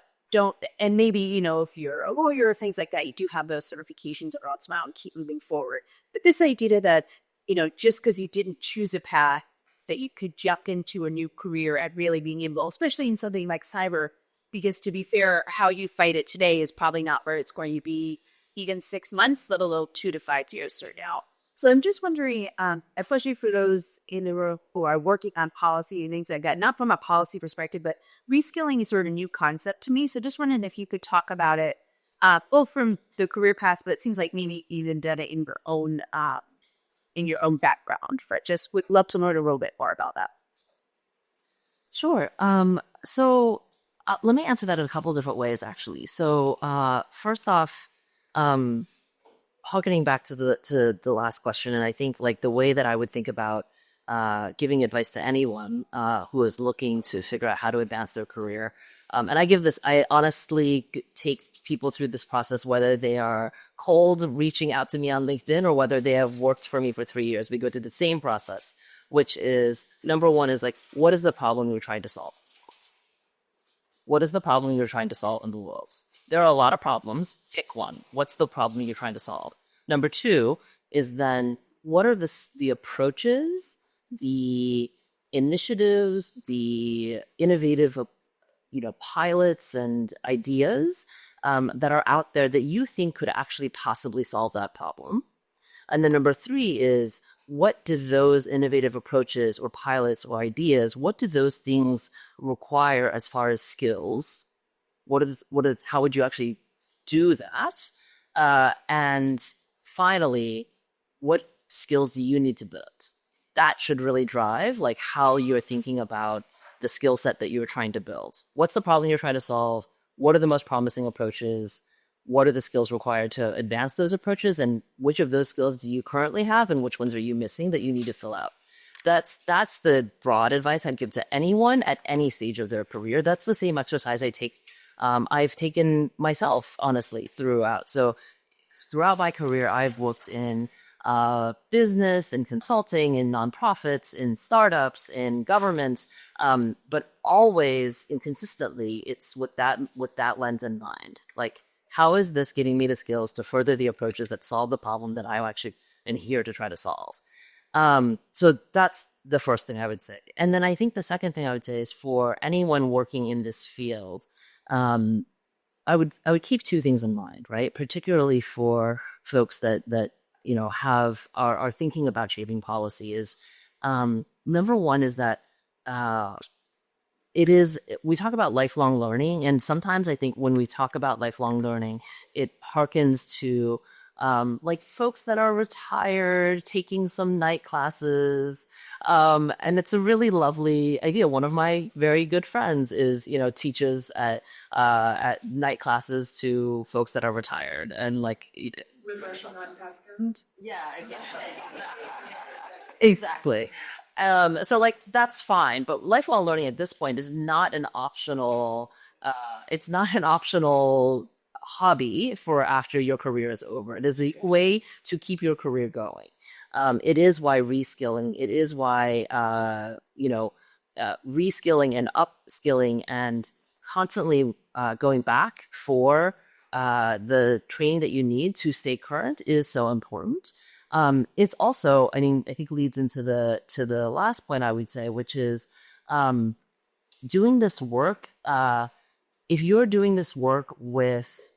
maybe, if you're a lawyer or things like that, you do have those certifications that are on and keep moving forward. But this idea that, just because you didn't choose a path, that you could jump into a new career at really being able, especially in something like cyber, because to be fair, how you fight it today is probably not where it's going to be even 6 months, let alone 2 to 5 years from now. So I'm just wondering, especially for those in the room who are working on policy and things like that, not from a policy perspective, but reskilling is sort of a new concept to me. So just wondering if you could talk about it, both from the career path, but it seems like maybe even done it in your own background. Would love to learn a little bit more about that. Sure. So let me answer that in a couple different ways, actually. So first off, harkening back to the last question, and I think like the way that I would think about giving advice to anyone who is looking to figure out how to advance their career. And I honestly take people through this process, whether they are cold reaching out to me on LinkedIn or whether they have worked for me for 3 years. We go through the same process, which is number one is like, what is the problem you're trying to solve? What is the problem you're trying to solve in the world? There are a lot of problems. Pick one. What's the problem you're trying to solve? Number two is then what are the approaches, the initiatives, the innovative pilots and ideas that are out there that you think could actually possibly solve that problem. And then number three is what do those innovative approaches or pilots or ideas, what do those things require as far as skills? How would you actually do that? And finally, what skills do you need to build? That should really drive like how you're thinking about the skill set that you're trying to build. What's the problem you're trying to solve? What are the most promising approaches? What are the skills required to advance those approaches? And which of those skills do you currently have? And which ones are you missing that you need to fill out? That's the broad advice I'd give to anyone at any stage of their career. That's the same exercise I've taken myself, honestly, throughout. So throughout my career, I've worked in business and consulting, in nonprofits, in startups, in government, but always and consistently, it's with that lens in mind. Like, how is this getting me the skills to further the approaches that solve the problem that I actually am here to try to solve? So that's the first thing I would say. And then I think the second thing I would say is for anyone working in this field, I would keep two things in mind, right? Particularly for folks that are thinking about shaping policy is number one is that we talk about lifelong learning, and sometimes I think when we talk about lifelong learning, it harkens to like folks that are retired taking some night classes, and it's a really lovely idea. One of my very good friends is teaches at night classes to folks that are retired, and like yeah, exactly. So like that's fine, but lifelong learning at this point is not an optional. It's not an optional hobby for after your career is over. It is a way to keep your career going. It is why reskilling. It is why reskilling and upskilling and constantly going back for the training that you need to stay current is so important. It's also, I think, leads into the last point I would say, which is doing this work. If you're doing this work with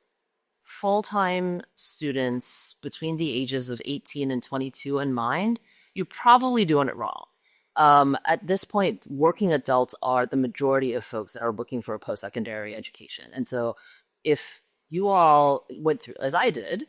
full-time students between the ages of 18 and 22 in mind, you're probably doing it wrong. At this point, working adults are the majority of folks that are looking for a post-secondary education. And so if you all went through, as I did,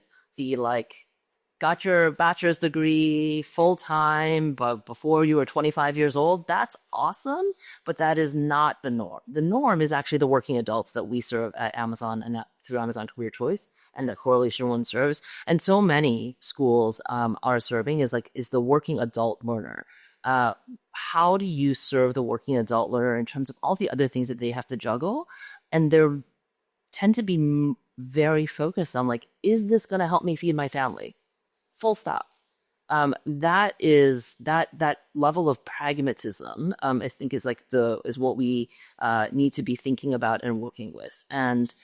got your bachelor's degree full-time, but before you were 25 years old, that's awesome, but that is not the norm. The norm is actually the working adults that we serve at Amazon and through Amazon Career Choice and that Correlation One serves. And so many schools are serving is the working adult learner. How do you serve the working adult learner in terms of all the other things that they have to juggle? And they tend to be very focused on is this going to help me feed my family? Full stop. That level of pragmatism, I think, is what we need to be thinking about and working with, and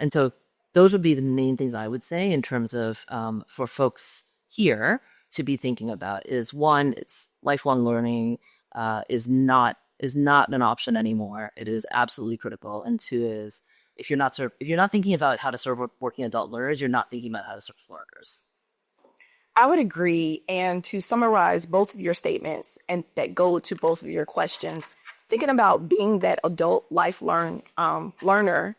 so those would be the main things I would say in terms of for folks here to be thinking about. Is one, it's lifelong learning is not an option anymore. It is absolutely critical. And two is if you're not thinking about how to serve working adult learners, you're not thinking about how to serve learners. I would agree. And to summarize both of your statements and that go to both of your questions, thinking about being that adult lifelong learner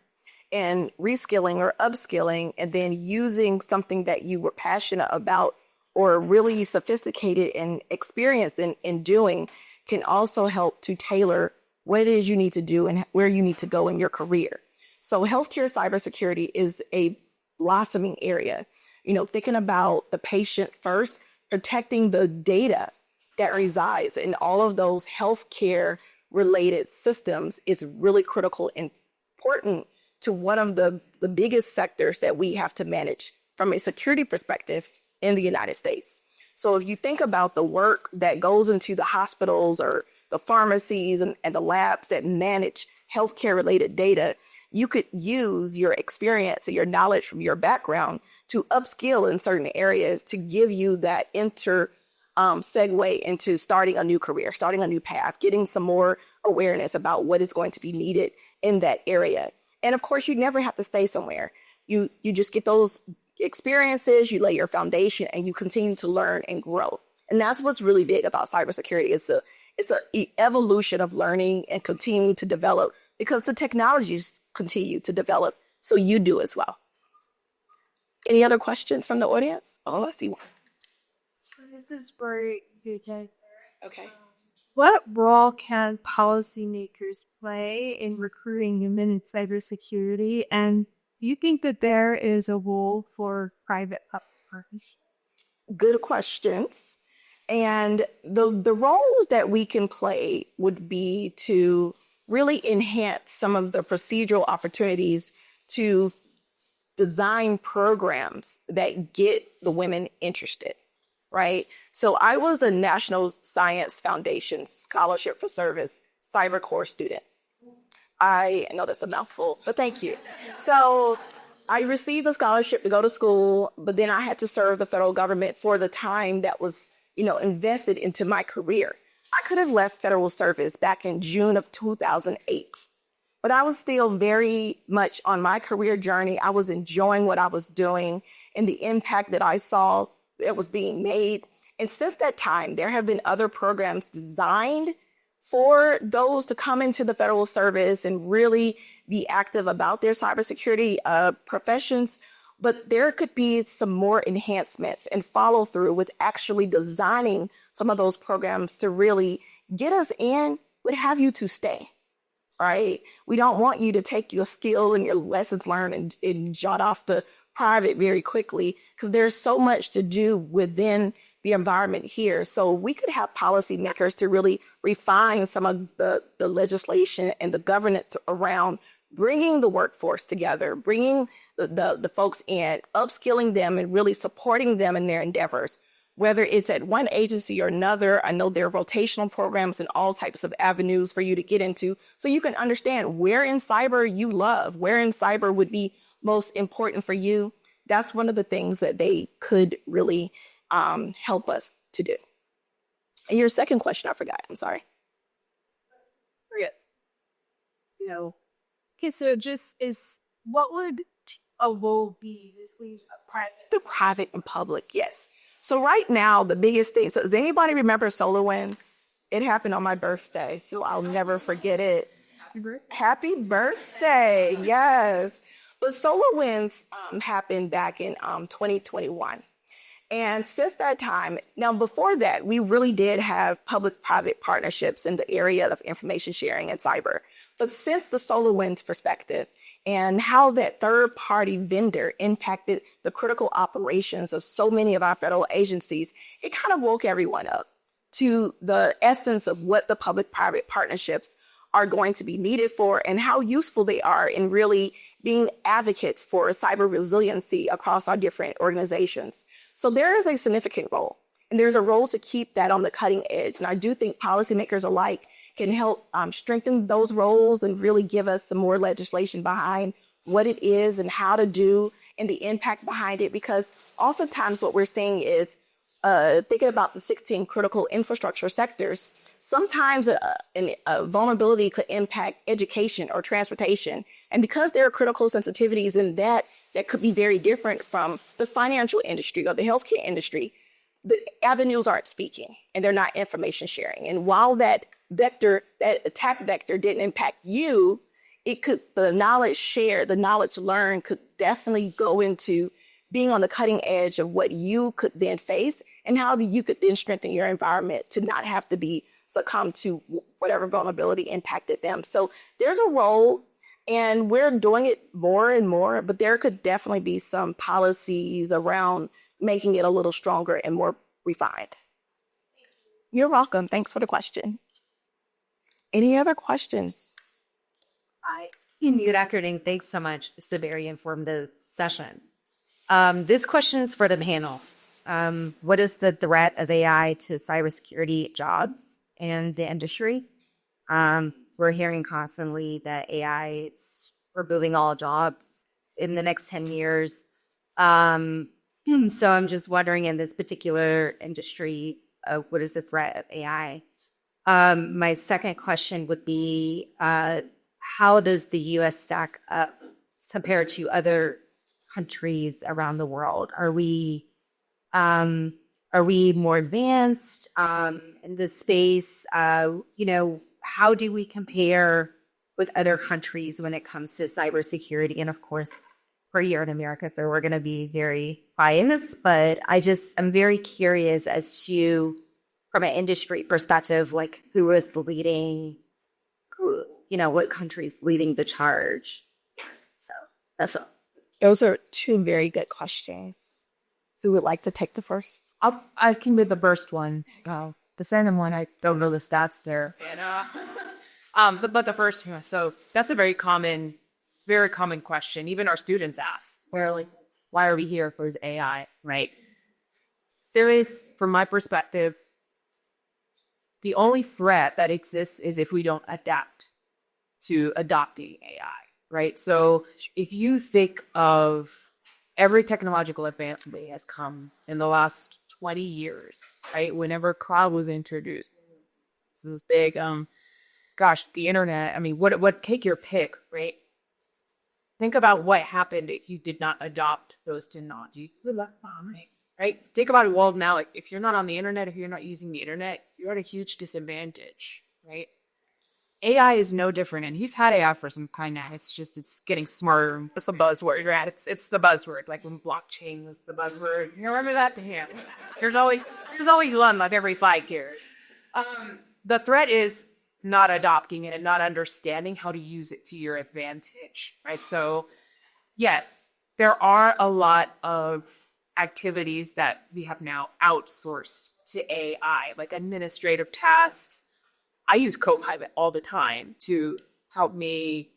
and reskilling or upskilling, and then using something that you were passionate about or really sophisticated and experienced in doing can also help to tailor what it is you need to do and where you need to go in your career. So healthcare cybersecurity is a blossoming area. Thinking about the patient first, protecting the data that resides in all of those healthcare related systems is really critical and important to one of the biggest sectors that we have to manage from a security perspective in the United States. So if you think about the work that goes into the hospitals or the pharmacies and the labs that manage healthcare related data, you could use your experience and your knowledge from your background to upskill in certain areas to give you that segue into starting a new career, starting a new path, getting some more awareness about what is going to be needed in that area. And of course, you never have to stay somewhere. You just get those experiences, you lay your foundation, and you continue to learn and grow. And that's what's really big about cybersecurity. It's an evolution of learning and continuing to develop because the technologies continue to develop. So you do as well. Any other questions from the audience? Oh, let's see one. So this is for UK. Okay. What role can policymakers play in recruiting women in cybersecurity? And do you think that there is a role for private-public partnerships? Good questions. And the roles that we can play would be to really enhance some of the procedural opportunities to design programs that get the women interested, right? So I was a National Science Foundation Scholarship for Service Cyber Corps student. I know that's a mouthful, but thank you. So I received a scholarship to go to school, but then I had to serve the federal government for the time that was, invested into my career. I could have left federal service back in June of 2008, but I was still very much on my career journey. I was enjoying what I was doing and the impact that I saw that was being made. And since that time, there have been other programs designed for those to come into the federal service and really be active about their cybersecurity professions. But there could be some more enhancements and follow through with actually designing some of those programs to really get us in, but have you to stay, right? We don't want you to take your skill and your lessons learned and jot off the private very quickly, because there's so much to do within the environment here. So we could have policymakers to really refine some of the legislation and the governance around bringing the workforce together, bringing the folks in, upskilling them, and really supporting them in their endeavors, whether it's at one agency or another. I know there are rotational programs and all types of avenues for you to get into, so you can understand where in cyber you love, where in cyber would be most important for you. That's one of the things that they could really help us to do. And your second question, I forgot. I'm sorry. Yes. Okay, so what would a role be between The private and public, yes. So right now, the biggest thing, so does anybody remember SolarWinds? It happened on my birthday, so I'll never forget it. Happy birthday, yes. But SolarWinds happened back in 2021. And since that time, now before that, we really did have public-private partnerships in the area of information sharing and cyber. But since the SolarWinds perspective and how that third-party vendor impacted the critical operations of so many of our federal agencies, it kind of woke everyone up to the essence of what the public-private partnerships are going to be needed for and how useful they are in really being advocates for cyber resiliency across our different organizations. So there is a significant role, and there's a role to keep that on the cutting edge. And I do think policymakers alike can help strengthen those roles and really give us some more legislation behind what it is and how to do and the impact behind it. Because oftentimes what we're seeing is thinking about the 16 critical infrastructure sectors, sometimes a vulnerability could impact education or transportation. And because there are critical sensitivities in that could be very different from the financial industry or the healthcare industry, the avenues aren't speaking and they're not information sharing. And while that attack vector didn't impact you, the knowledge shared, the knowledge learned could definitely go into being on the cutting edge of what you could then face and how you could then strengthen your environment to not have to succumb to whatever vulnerability impacted them. So there's a role, and we're doing it more and more, but there could definitely be some policies around making it a little stronger and more refined. You're welcome. Thanks for the question. Any other questions? Good afternoon. Thanks so much. It's a very informative session. This question is for the panel. What is the threat of AI to cybersecurity jobs and the industry? We're hearing constantly that AI is removing all jobs in the next 10 years. So I'm just wondering, in this particular industry, what is the threat of AI? My second question would be, how does the U.S. stack up compared to other countries around the world? Are we more advanced in this space? How do we compare with other countries when it comes to cybersecurity? And of course, we're here in America, so we're going to be very biased, but I'm very curious as to, from an industry perspective, like who is the leading, what country's leading the charge? So that's all. Those are two very good questions. Who would like to take the first? I can do the first one. The second one, I don't know the stats there. But the first one, so that's a very very common question. Even our students ask, "We're like, why are we here? Where's AI?" Right? There is, from my perspective, the only threat that exists is if we don't adapt to adopting AI, right? So if you think of every technological advancement has come in the last 20 years, right? Whenever cloud was introduced, this is big. The internet. I mean, what? Take your pick, right? Think about what happened if you did not adopt those technologies. You're left behind, right? Think about it. Well, now, like, if you're not on the internet, if you're not using the internet, you're at a huge disadvantage, right? AI is no different, and you've had AI for some time now. It's getting smarter. It's a buzzword, right? It's the buzzword. Like when blockchain was the buzzword. You remember that? Yeah. There's always one like every 5 years. The threat is not adopting it and not understanding how to use it to your advantage, right? So, yes, there are a lot of activities that we have now outsourced to AI, like administrative tasks. I use Copilot all the time to help me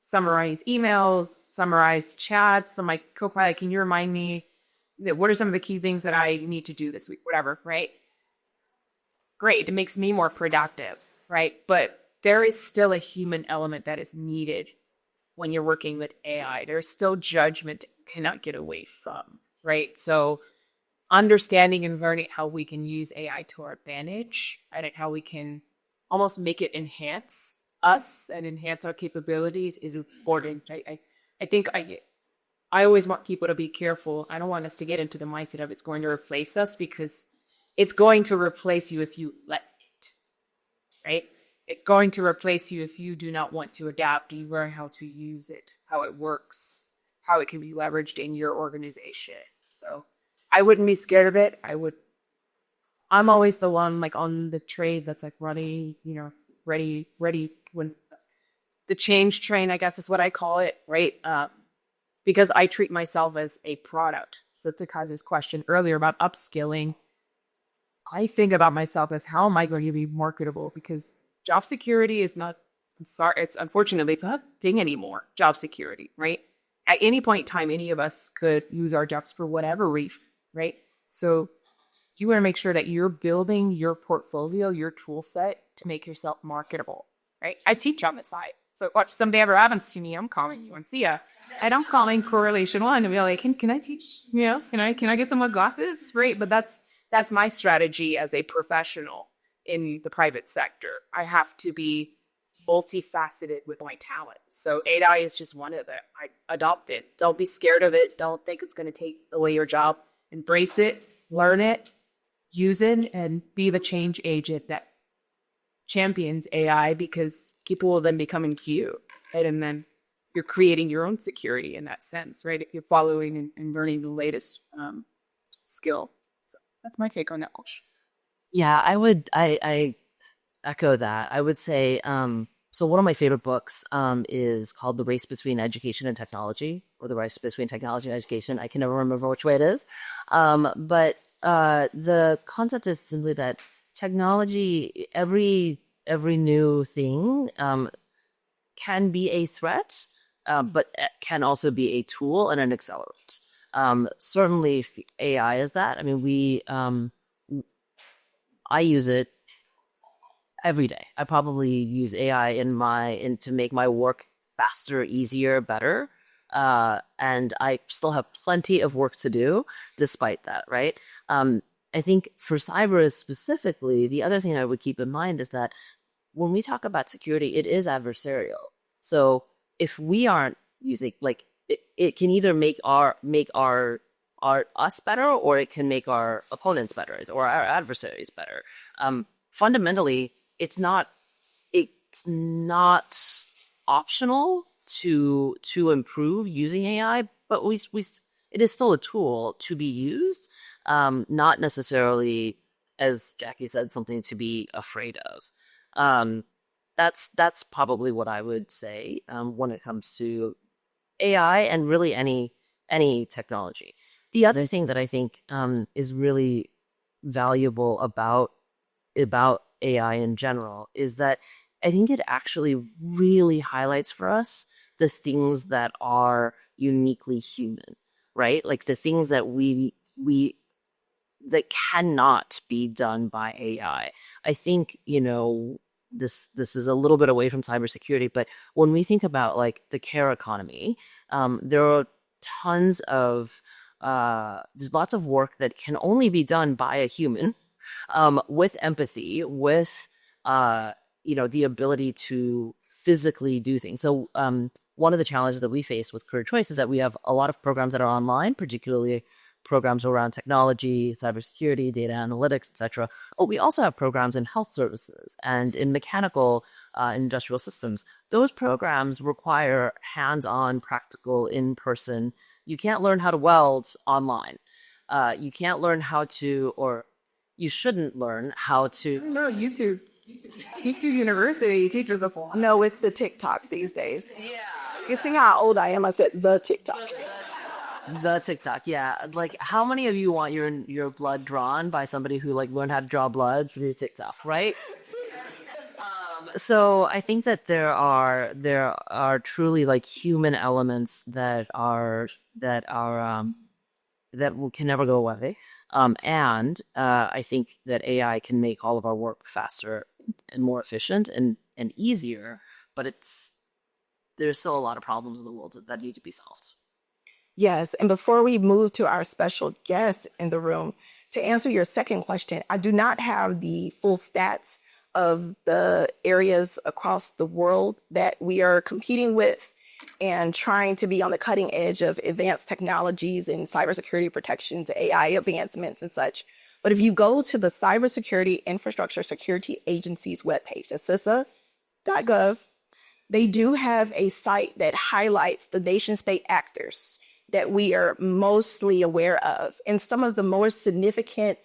summarize emails, summarize chats. I'm like, Copilot, can you remind me what are some of the key things that I need to do this week? Whatever, right? Great, it makes me more productive, right? But there is still a human element that is needed when you're working with AI. There's still judgment you cannot get away from, right? So understanding and learning how we can use AI to our advantage and how we can almost make it enhance us and enhance our capabilities is important. I think I always want people to be careful. I don't want us to get into the mindset of it's going to replace us, because it's going to replace you if you let it, right? It's going to replace you if you do not want to adapt, you learn how to use it, how it works, how it can be leveraged in your organization. So I wouldn't be scared of it. I'm always the one like on the trade that's like ready when the change train, I guess is what I call it, right? Because I treat myself as a product. So to Kazu's question earlier about upskilling, I think about myself as how am I going to be marketable? Because job security is not, unfortunately, it's not a thing anymore, job security, right? At any point in time, any of us could lose our jobs for whatever reason, right? So you want to make sure that you're building your portfolio, your tool set to make yourself marketable, right? I teach on the side. So if someday ever happens to me, I'm calling you and see ya. And I'm calling correlation one and be like, can I teach? Can I get some more glasses? Right. But that's my strategy as a professional in the private sector. I have to be multifaceted with my talent. So AI is just one of them. I adopt it. Don't be scared of it. Don't think it's going to take away your job. Embrace it, learn it, use it, and be the change agent that champions AI, because people will then become in queue, right? And then you're creating your own security in that sense, right? If you're following and learning the latest skill. So that's my take on that question. Yeah, I echo that. I would say, so one of my favorite books is called The Race Between Education and Technology, or The Race Between Technology and Education. I can never remember which way it is. But the concept is simply that technology, every new thing can be a threat, but it can also be a tool and an accelerant. Certainly AI is that. I mean, I use it every day. I probably use AI to make my work faster, easier, better. And I still have plenty of work to do despite that, right? I think for cyber specifically, the other thing I would keep in mind is that when we talk about security, it is adversarial. So if we aren't using, like, it can either make us better, or it can make our opponents better, or our adversaries better. Fundamentally, it's not optional to improve using AI, but it is still a tool to be used, not necessarily, as Jackie said, something to be afraid of. That's probably what I would say when it comes to AI and really any technology. The other thing that I think is really valuable about AI in general is that I think it actually really highlights for us the things that are uniquely human, right? Like the things that we that cannot be done by AI. I think, this is a little bit away from cybersecurity, but when we think about like the care economy, there are tons of there's lots of work that can only be done by a human, with empathy, with the ability to physically do things. So one of the challenges that we face with Career Choice is that we have a lot of programs that are online, particularly programs around technology, cybersecurity, data analytics, etc. Oh, we also have programs in health services and in mechanical industrial systems. Those programs require hands-on, practical, in-person. You can't learn how to weld online. You can't learn how to, or you shouldn't learn how to. No, YouTube University teaches us a lot. No, it's the TikTok these days. Yeah. You see how old I am? I said the TikTok. The TikTok, yeah. Like, how many of you want your blood drawn by somebody who like learned how to draw blood through TikTok, right? So I think that there are truly like human elements that can never go away. And I think that AI can make all of our work faster and more efficient and easier, but there's still a lot of problems in the world that need to be solved. Yes, and before we move to our special guest in the room, to answer your second question, I do not have the full stats of the areas across the world that we are competing with and trying to be on the cutting edge of advanced technologies and cybersecurity protections, AI advancements and such. But if you go to the Cybersecurity Infrastructure Security Agency's webpage, that's CISA.gov, they do have a site that highlights the nation state actors that we are mostly aware of and some of the more significant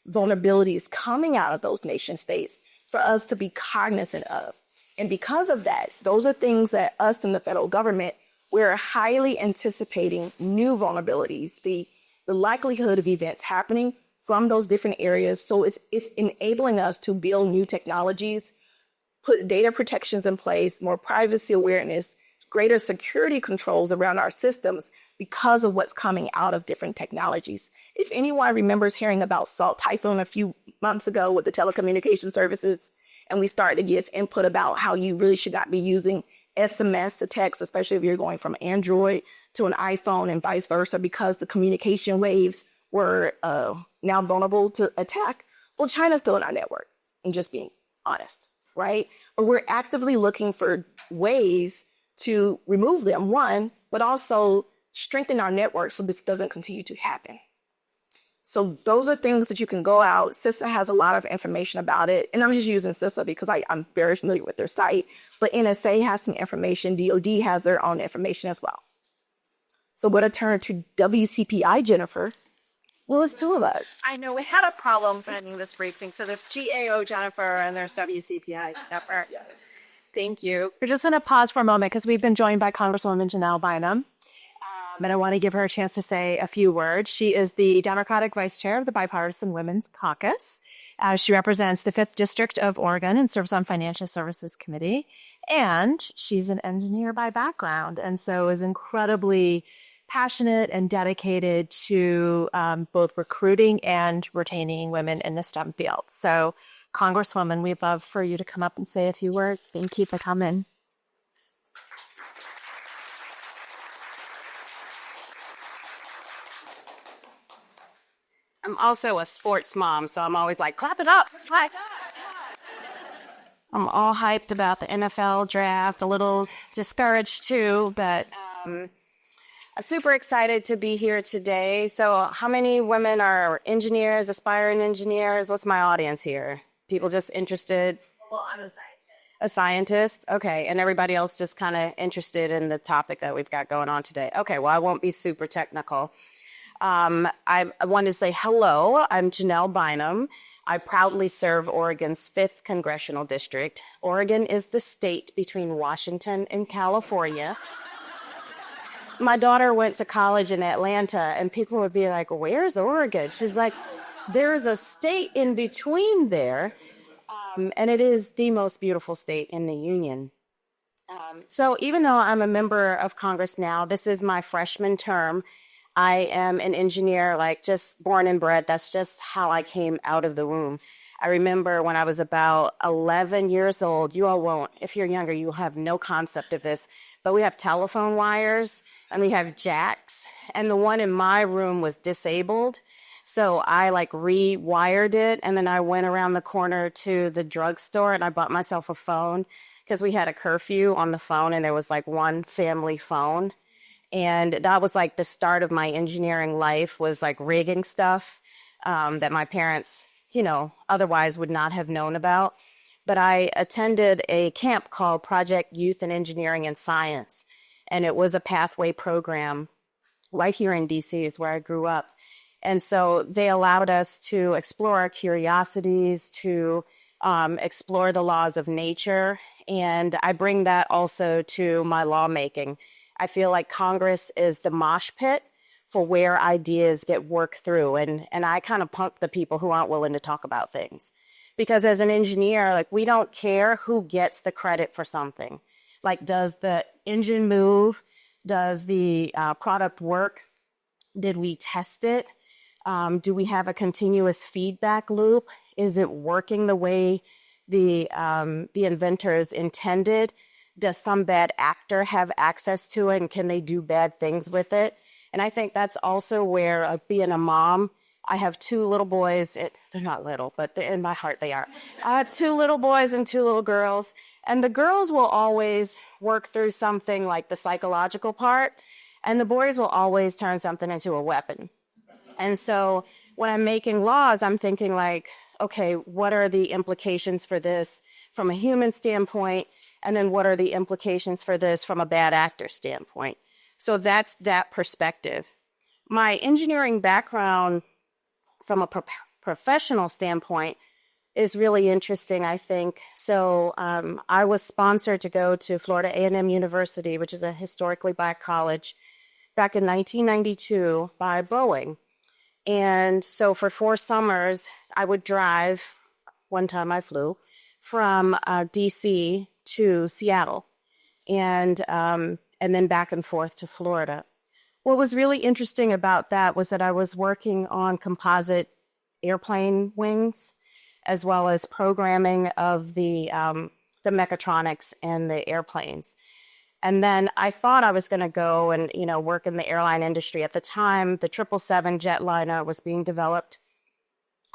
vulnerabilities coming out of those nation states for us to be cognizant of. And because of that, those are things that us in the federal government, we're highly anticipating new vulnerabilities, the likelihood of events happening from those different areas. So it's enabling us to build new technologies, put data protections in place, more privacy awareness, greater security controls around our systems because of what's coming out of different technologies. If anyone remembers hearing about Salt Typhoon a few months ago with the telecommunication services, and we started to give input about how you really should not be using SMS to text, especially if you're going from Android to an iPhone and vice versa, because the communication waves were now vulnerable to attack. Well, China's still in our network. I'm just being honest, right? But we're actively looking for ways to remove them, one, but also strengthen our network so this doesn't continue to happen. So those are things that you can go out. CISA has a lot of information about it. And I'm just using CISA because I'm very familiar with their site. But NSA has some information. DOD has their own information as well. So we're going to turn to WCPI, Jennifer. Well, it's two of us. I know we had a problem finding this briefing. So there's GAO Jennifer and there's WCPI Jennifer. Yes. Thank you. We're just going to pause for a moment because we've been joined by Congresswoman Janelle Bynum. And I want to give her a chance to say a few words. She is the Democratic Vice Chair of the Bipartisan Women's Caucus. She represents the 5th District of Oregon and serves on Financial Services Committee. And she's an engineer by background, and so is incredibly passionate and dedicated to both recruiting and retaining women in the STEM field. So, Congresswoman, we'd love for you to come up and say a few words. Thank you for coming. I'm also a sports mom, so I'm always like, clap it up. I'm all hyped about the NFL draft, a little discouraged too, but I'm super excited to be here today. So how many women are engineers, aspiring engineers? What's my audience here? People just interested? Well, I'm a scientist. A scientist? Okay. And everybody else just kind of interested in the topic that we've got going on today. Okay. Well, I won't be super technical. I want to say hello. I'm Janelle Bynum. I proudly serve Oregon's 5th Congressional District. Oregon is the state between Washington and California. My daughter went to college in Atlanta, and people would be like, where's Oregon? She's like, there's a state in between there, and it is the most beautiful state in the union. So even though I'm a member of Congress now, this is my freshman term. I am an engineer, like just born and bred. That's just how I came out of the womb. I remember when I was about 11 years old, you all won't, if you're younger, you have no concept of this, but we have telephone wires and we have jacks, and the one in my room was disabled. So I like rewired it, and then I went around the corner to the drugstore and I bought myself a phone because we had a curfew on the phone and there was like one family phone. And that was like the start of my engineering life, was like rigging stuff that my parents, otherwise would not have known about. But I attended a camp called Project Youth in Engineering and Science. And it was a pathway program right here in DC is where I grew up. And so they allowed us to explore our curiosities, to explore the laws of nature. And I bring that also to my lawmaking. I feel like Congress is the mosh pit for where ideas get worked through. And I kind of punk the people who aren't willing to talk about things. Because as an engineer, like, we don't care who gets the credit for something. Like, does the engine move? Does the product work? Did we test it? Do we have a continuous feedback loop? Is it working the way the inventors intended? Does some bad actor have access to it, and can they do bad things with it? And I think that's also where, being a mom, I have two little boys. They're not little, but in my heart they are. I have two little boys and two little girls. And the girls will always work through something like the psychological part, and the boys will always turn something into a weapon. And so when I'm making laws, I'm thinking like, okay, what are the implications for this from a human standpoint? And then what are the implications for this from a bad actor standpoint? So that's that perspective. My engineering background from a professional standpoint is really interesting, I think. So I was sponsored to go to Florida A&M University, which is a historically Black college, back in 1992 by Boeing. And so for 4 summers, I would drive, one time I flew, from DC to Seattle, and then back and forth to Florida. What was really interesting about that was that I was working on composite airplane wings, as well as programming of the mechatronics and the airplanes. And then I thought I was going to go and, work in the airline industry. At the time, the 777 jetliner was being developed.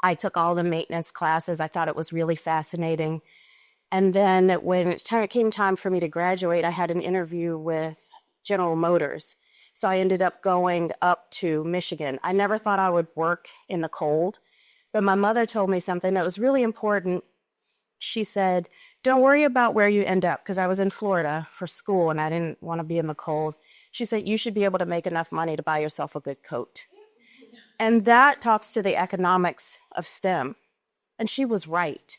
I took all the maintenance classes. I thought it was really fascinating. And then when it came time for me to graduate, I had an interview with General Motors. So I ended up going up to Michigan. I never thought I would work in the cold, but my mother told me something that was really important. She said, don't worry about where you end up, because I was in Florida for school and I didn't want to be in the cold. She said, you should be able to make enough money to buy yourself a good coat. And that talks to the economics of STEM. And she was right.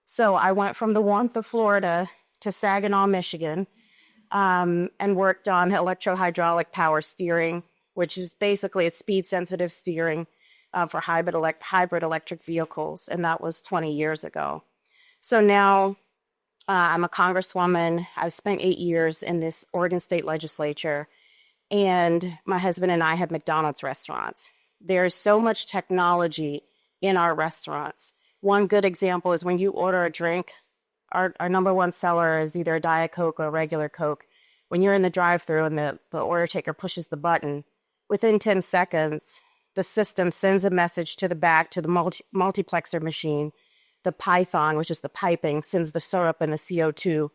So I went from the warmth of Florida to Saginaw, Michigan, and worked on electrohydraulic power steering, which is basically a speed-sensitive steering for hybrid electric vehicles. And that was 20 years ago. So now I'm a congresswoman. I've spent 8 years in this Oregon State Legislature, and my husband and I have McDonald's restaurants. There's so much technology in our restaurants. One good example is when you order a drink, our number one seller is either a Diet Coke or a regular Coke. When you're in the drive-thru and the order taker pushes the button, within 10 seconds, the system sends a message to the back to the multiplexer machine. The Python, which is the piping, sends the syrup and the CO2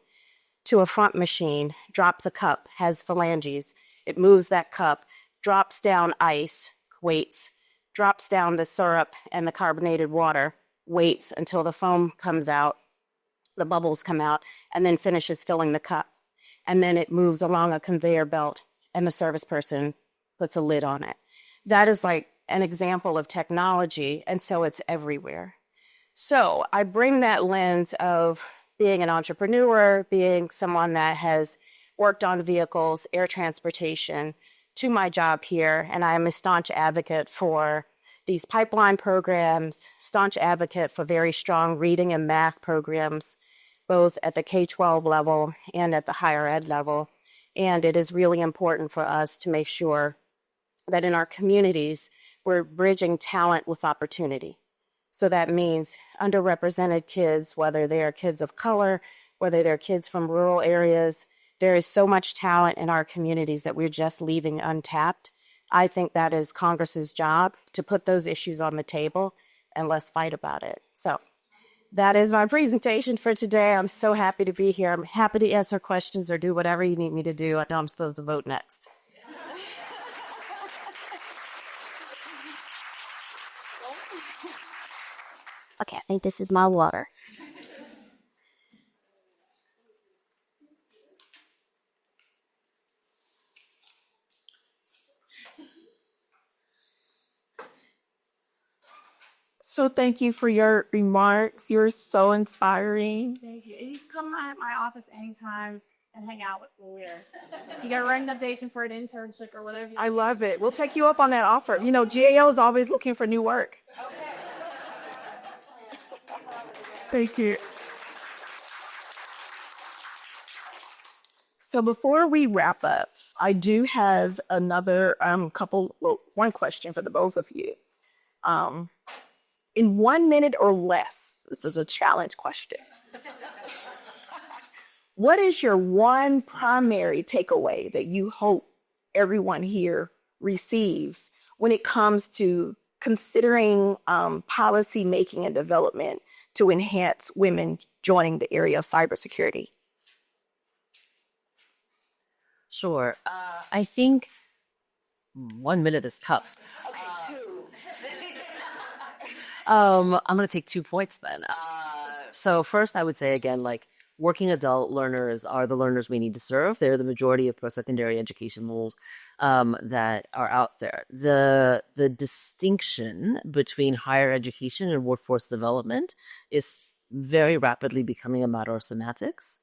to a front machine, drops a cup, has phalanges. It moves that cup, drops down ice, waits, drops down the syrup and the carbonated water, waits until the foam comes out, the bubbles come out, and then finishes filling the cup. And then it moves along a conveyor belt, and the service person puts a lid on it. That is like an example of technology, and so it's everywhere. So I bring that lens of being an entrepreneur, being someone that has worked on vehicles, air transportation, to my job here. And I am a staunch advocate for these pipeline programs, staunch advocate for very strong reading and math programs, both at the K-12 level and at the higher ed level. And it is really important for us to make sure that in our communities, we're bridging talent with opportunity. So that means underrepresented kids, whether they are kids of color, whether they're kids from rural areas, there is so much talent in our communities that we're just leaving untapped. I think that is Congress's job to put those issues on the table, and let's fight about it. So that is my presentation for today. I'm so happy to be here. I'm happy to answer questions or do whatever you need me to do. I know I'm supposed to vote next. Okay, I think this is my water. So thank you for your remarks. You're so inspiring. Thank you. You can come by my office anytime and hang out with me. You got a recommendation for an internship or whatever. I love it. We'll take you up on that offer. You know, GAO is always looking for new work. Thank you. So before we wrap up, I do have another one question for the both of you. In 1 minute or less, this is a challenge question. What is your one primary takeaway that you hope everyone here receives when it comes to considering policy making and development to enhance women joining the area of cybersecurity? Sure. I think 1 minute is tough. Okay, 2. I'm going to take 2 points then. So first, I would say again, like working adult learners are the learners we need to serve. They're the majority of post-secondary education roles that are out there. The distinction between higher education and workforce development is very rapidly becoming a matter of semantics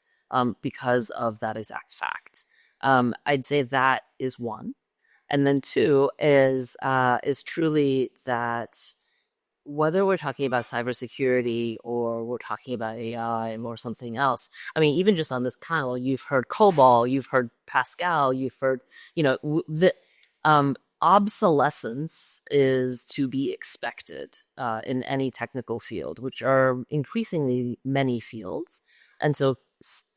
because of that exact fact. I'd say that is one. And then 2 is truly that whether we're talking about cybersecurity or we're talking about AI or something else, I mean, even just on this panel, you've heard COBOL, you've heard Pascal, you've heard, the obsolescence is to be expected in any technical field, which are increasingly many fields. And so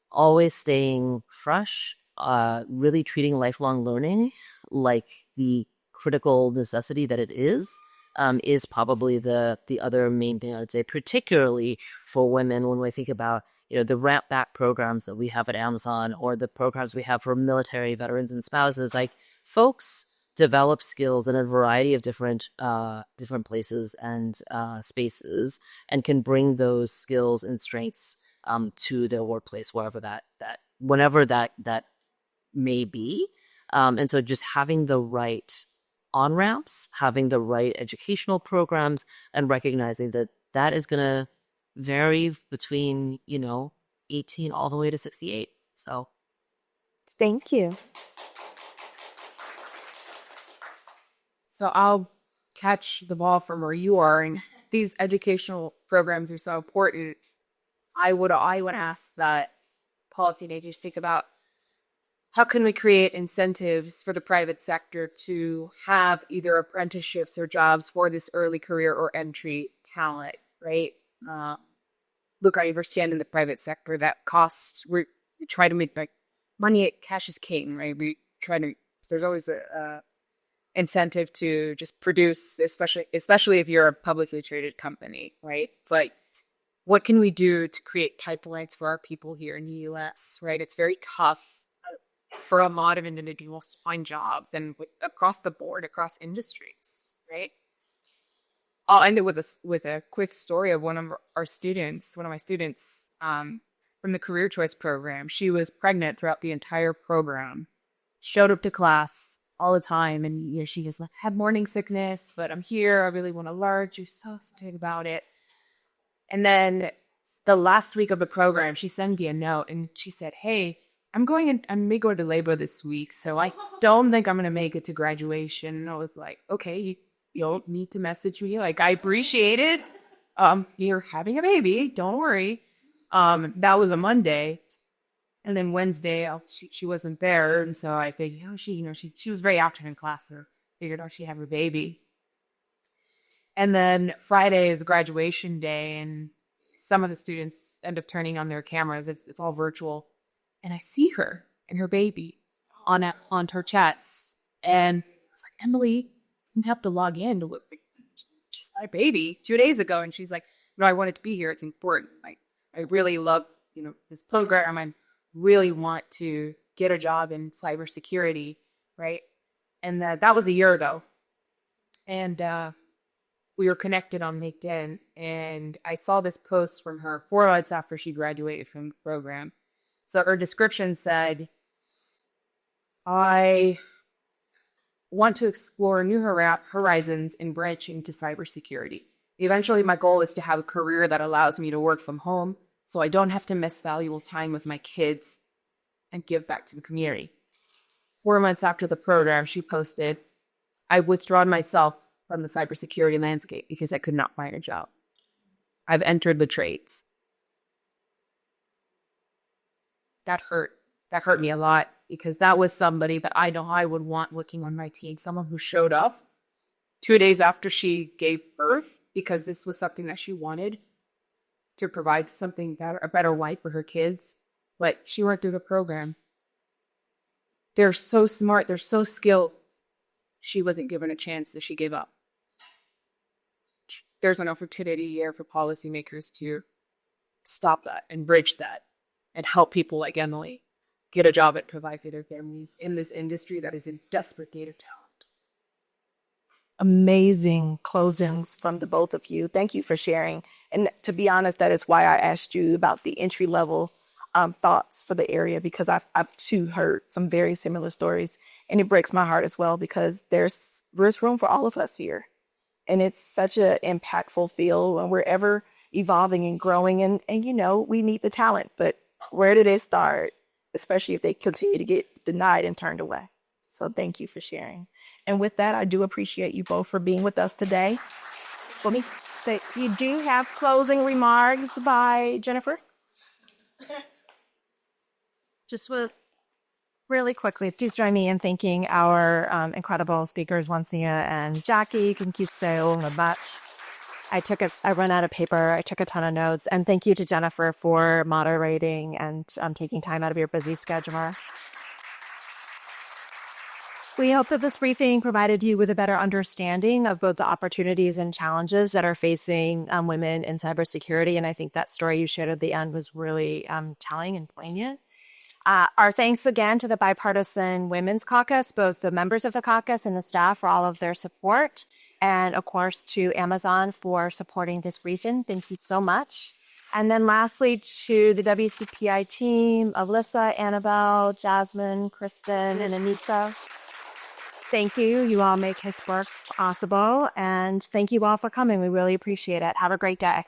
always staying fresh, really treating lifelong learning like the critical necessity that it is probably the other main thing I'd say, particularly for women when we think about the ramp back programs that we have at Amazon or the programs we have for military veterans and spouses. Like folks develop skills in a variety of different places and spaces, and can bring those skills and strengths to their workplace whenever that may be. And so just having the right on-ramps, having the right educational programs, and recognizing that is going to vary between, 18 all the way to 68. So Thank you. So I'll catch the ball from where you are, and these educational programs are so important. I would ask that policymakers think about how can we create incentives for the private sector to have either apprenticeships or jobs for this early career or entry talent, right? Look, I understand in the private sector that costs, we try to make like money, cash is king, right? There's always a incentive to just produce, especially if you're a publicly traded company, right? It's like, what can we do to create pipelines for our people here in the US, right? It's very tough for a lot of individuals to find jobs and across the board, across industries, right? I'll end it with a quick story of one of my students from the Career Choice program. She was pregnant throughout the entire program, showed up to class all the time, and she just had morning sickness, but I'm here, I really want to learn. She was so excited about it. And then the last week of the program, she sent me a note and she said, "Hey, I may go to labor this week, so I don't think I'm going to make it to graduation." And I was like, okay, you don't need to message me. Like, I appreciate it. You're having a baby. Don't worry. That was a Monday. And then Wednesday, she wasn't there. And so I figured, she was very active in class. So I figured, she had her baby. And then Friday is graduation day. And some of the students end up turning on their cameras. It's all virtual. And I see her and her baby on her chest. And I was like, Emily, you have to log in to look. She's my baby 2 days ago. And she's like, I wanted to be here. It's important. I really love, this program. I really want to get a job in cybersecurity, right? And that was a year ago. And we were connected on LinkedIn. And I saw this post from her 4 months after she graduated from the program. So her description said, I want to explore new horizons and branch into cybersecurity. Eventually, my goal is to have a career that allows me to work from home so I don't have to miss valuable time with my kids and give back to the community. 4 months after the program, she posted, I've withdrawn myself from the cybersecurity landscape because I could not find a job. I've entered the trades. That hurt. That hurt me a lot because that was somebody that I know I would want working on my team, someone who showed up 2 days after she gave birth because this was something that she wanted to provide something better, a better life for her kids. But she went through the program. They're so smart. They're so skilled. She wasn't given a chance, so she gave up. There's an opportunity here for policymakers to stop that and bridge that and help people like Emily get a job and provide for their families in this industry that is in desperate need of talent. Amazing closings from the both of you. Thank you for sharing. And to be honest, that is why I asked you about the entry level thoughts for the area, because I've too heard some very similar stories, and it breaks my heart as well because there's room for all of us here, and it's such an impactful field, and we're ever evolving and growing, and we need the talent, but where do they start, especially if they continue to get denied and turned away? So thank you for sharing. And with that, I do appreciate you both for being with us today. You do have closing remarks by Jennifer? Just really quickly, please join me in thanking our incredible speakers, Wansia and Jackie. Thank you so much. I ran out of paper. I took a ton of notes. And thank you to Jennifer for moderating and taking time out of your busy schedule. We hope that this briefing provided you with a better understanding of both the opportunities and challenges that are facing women in cybersecurity. And I think that story you shared at the end was really telling and poignant. Our thanks again to the Bipartisan Women's Caucus, both the members of the caucus and the staff for all of their support. And of course, to Amazon for supporting this briefing. Thank you so much. And then lastly, to the WCPI team, Alyssa, Annabelle, Jasmine, Kristen, and Anissa. Thank you. You all make his work possible. And thank you all for coming. We really appreciate it. Have a great day.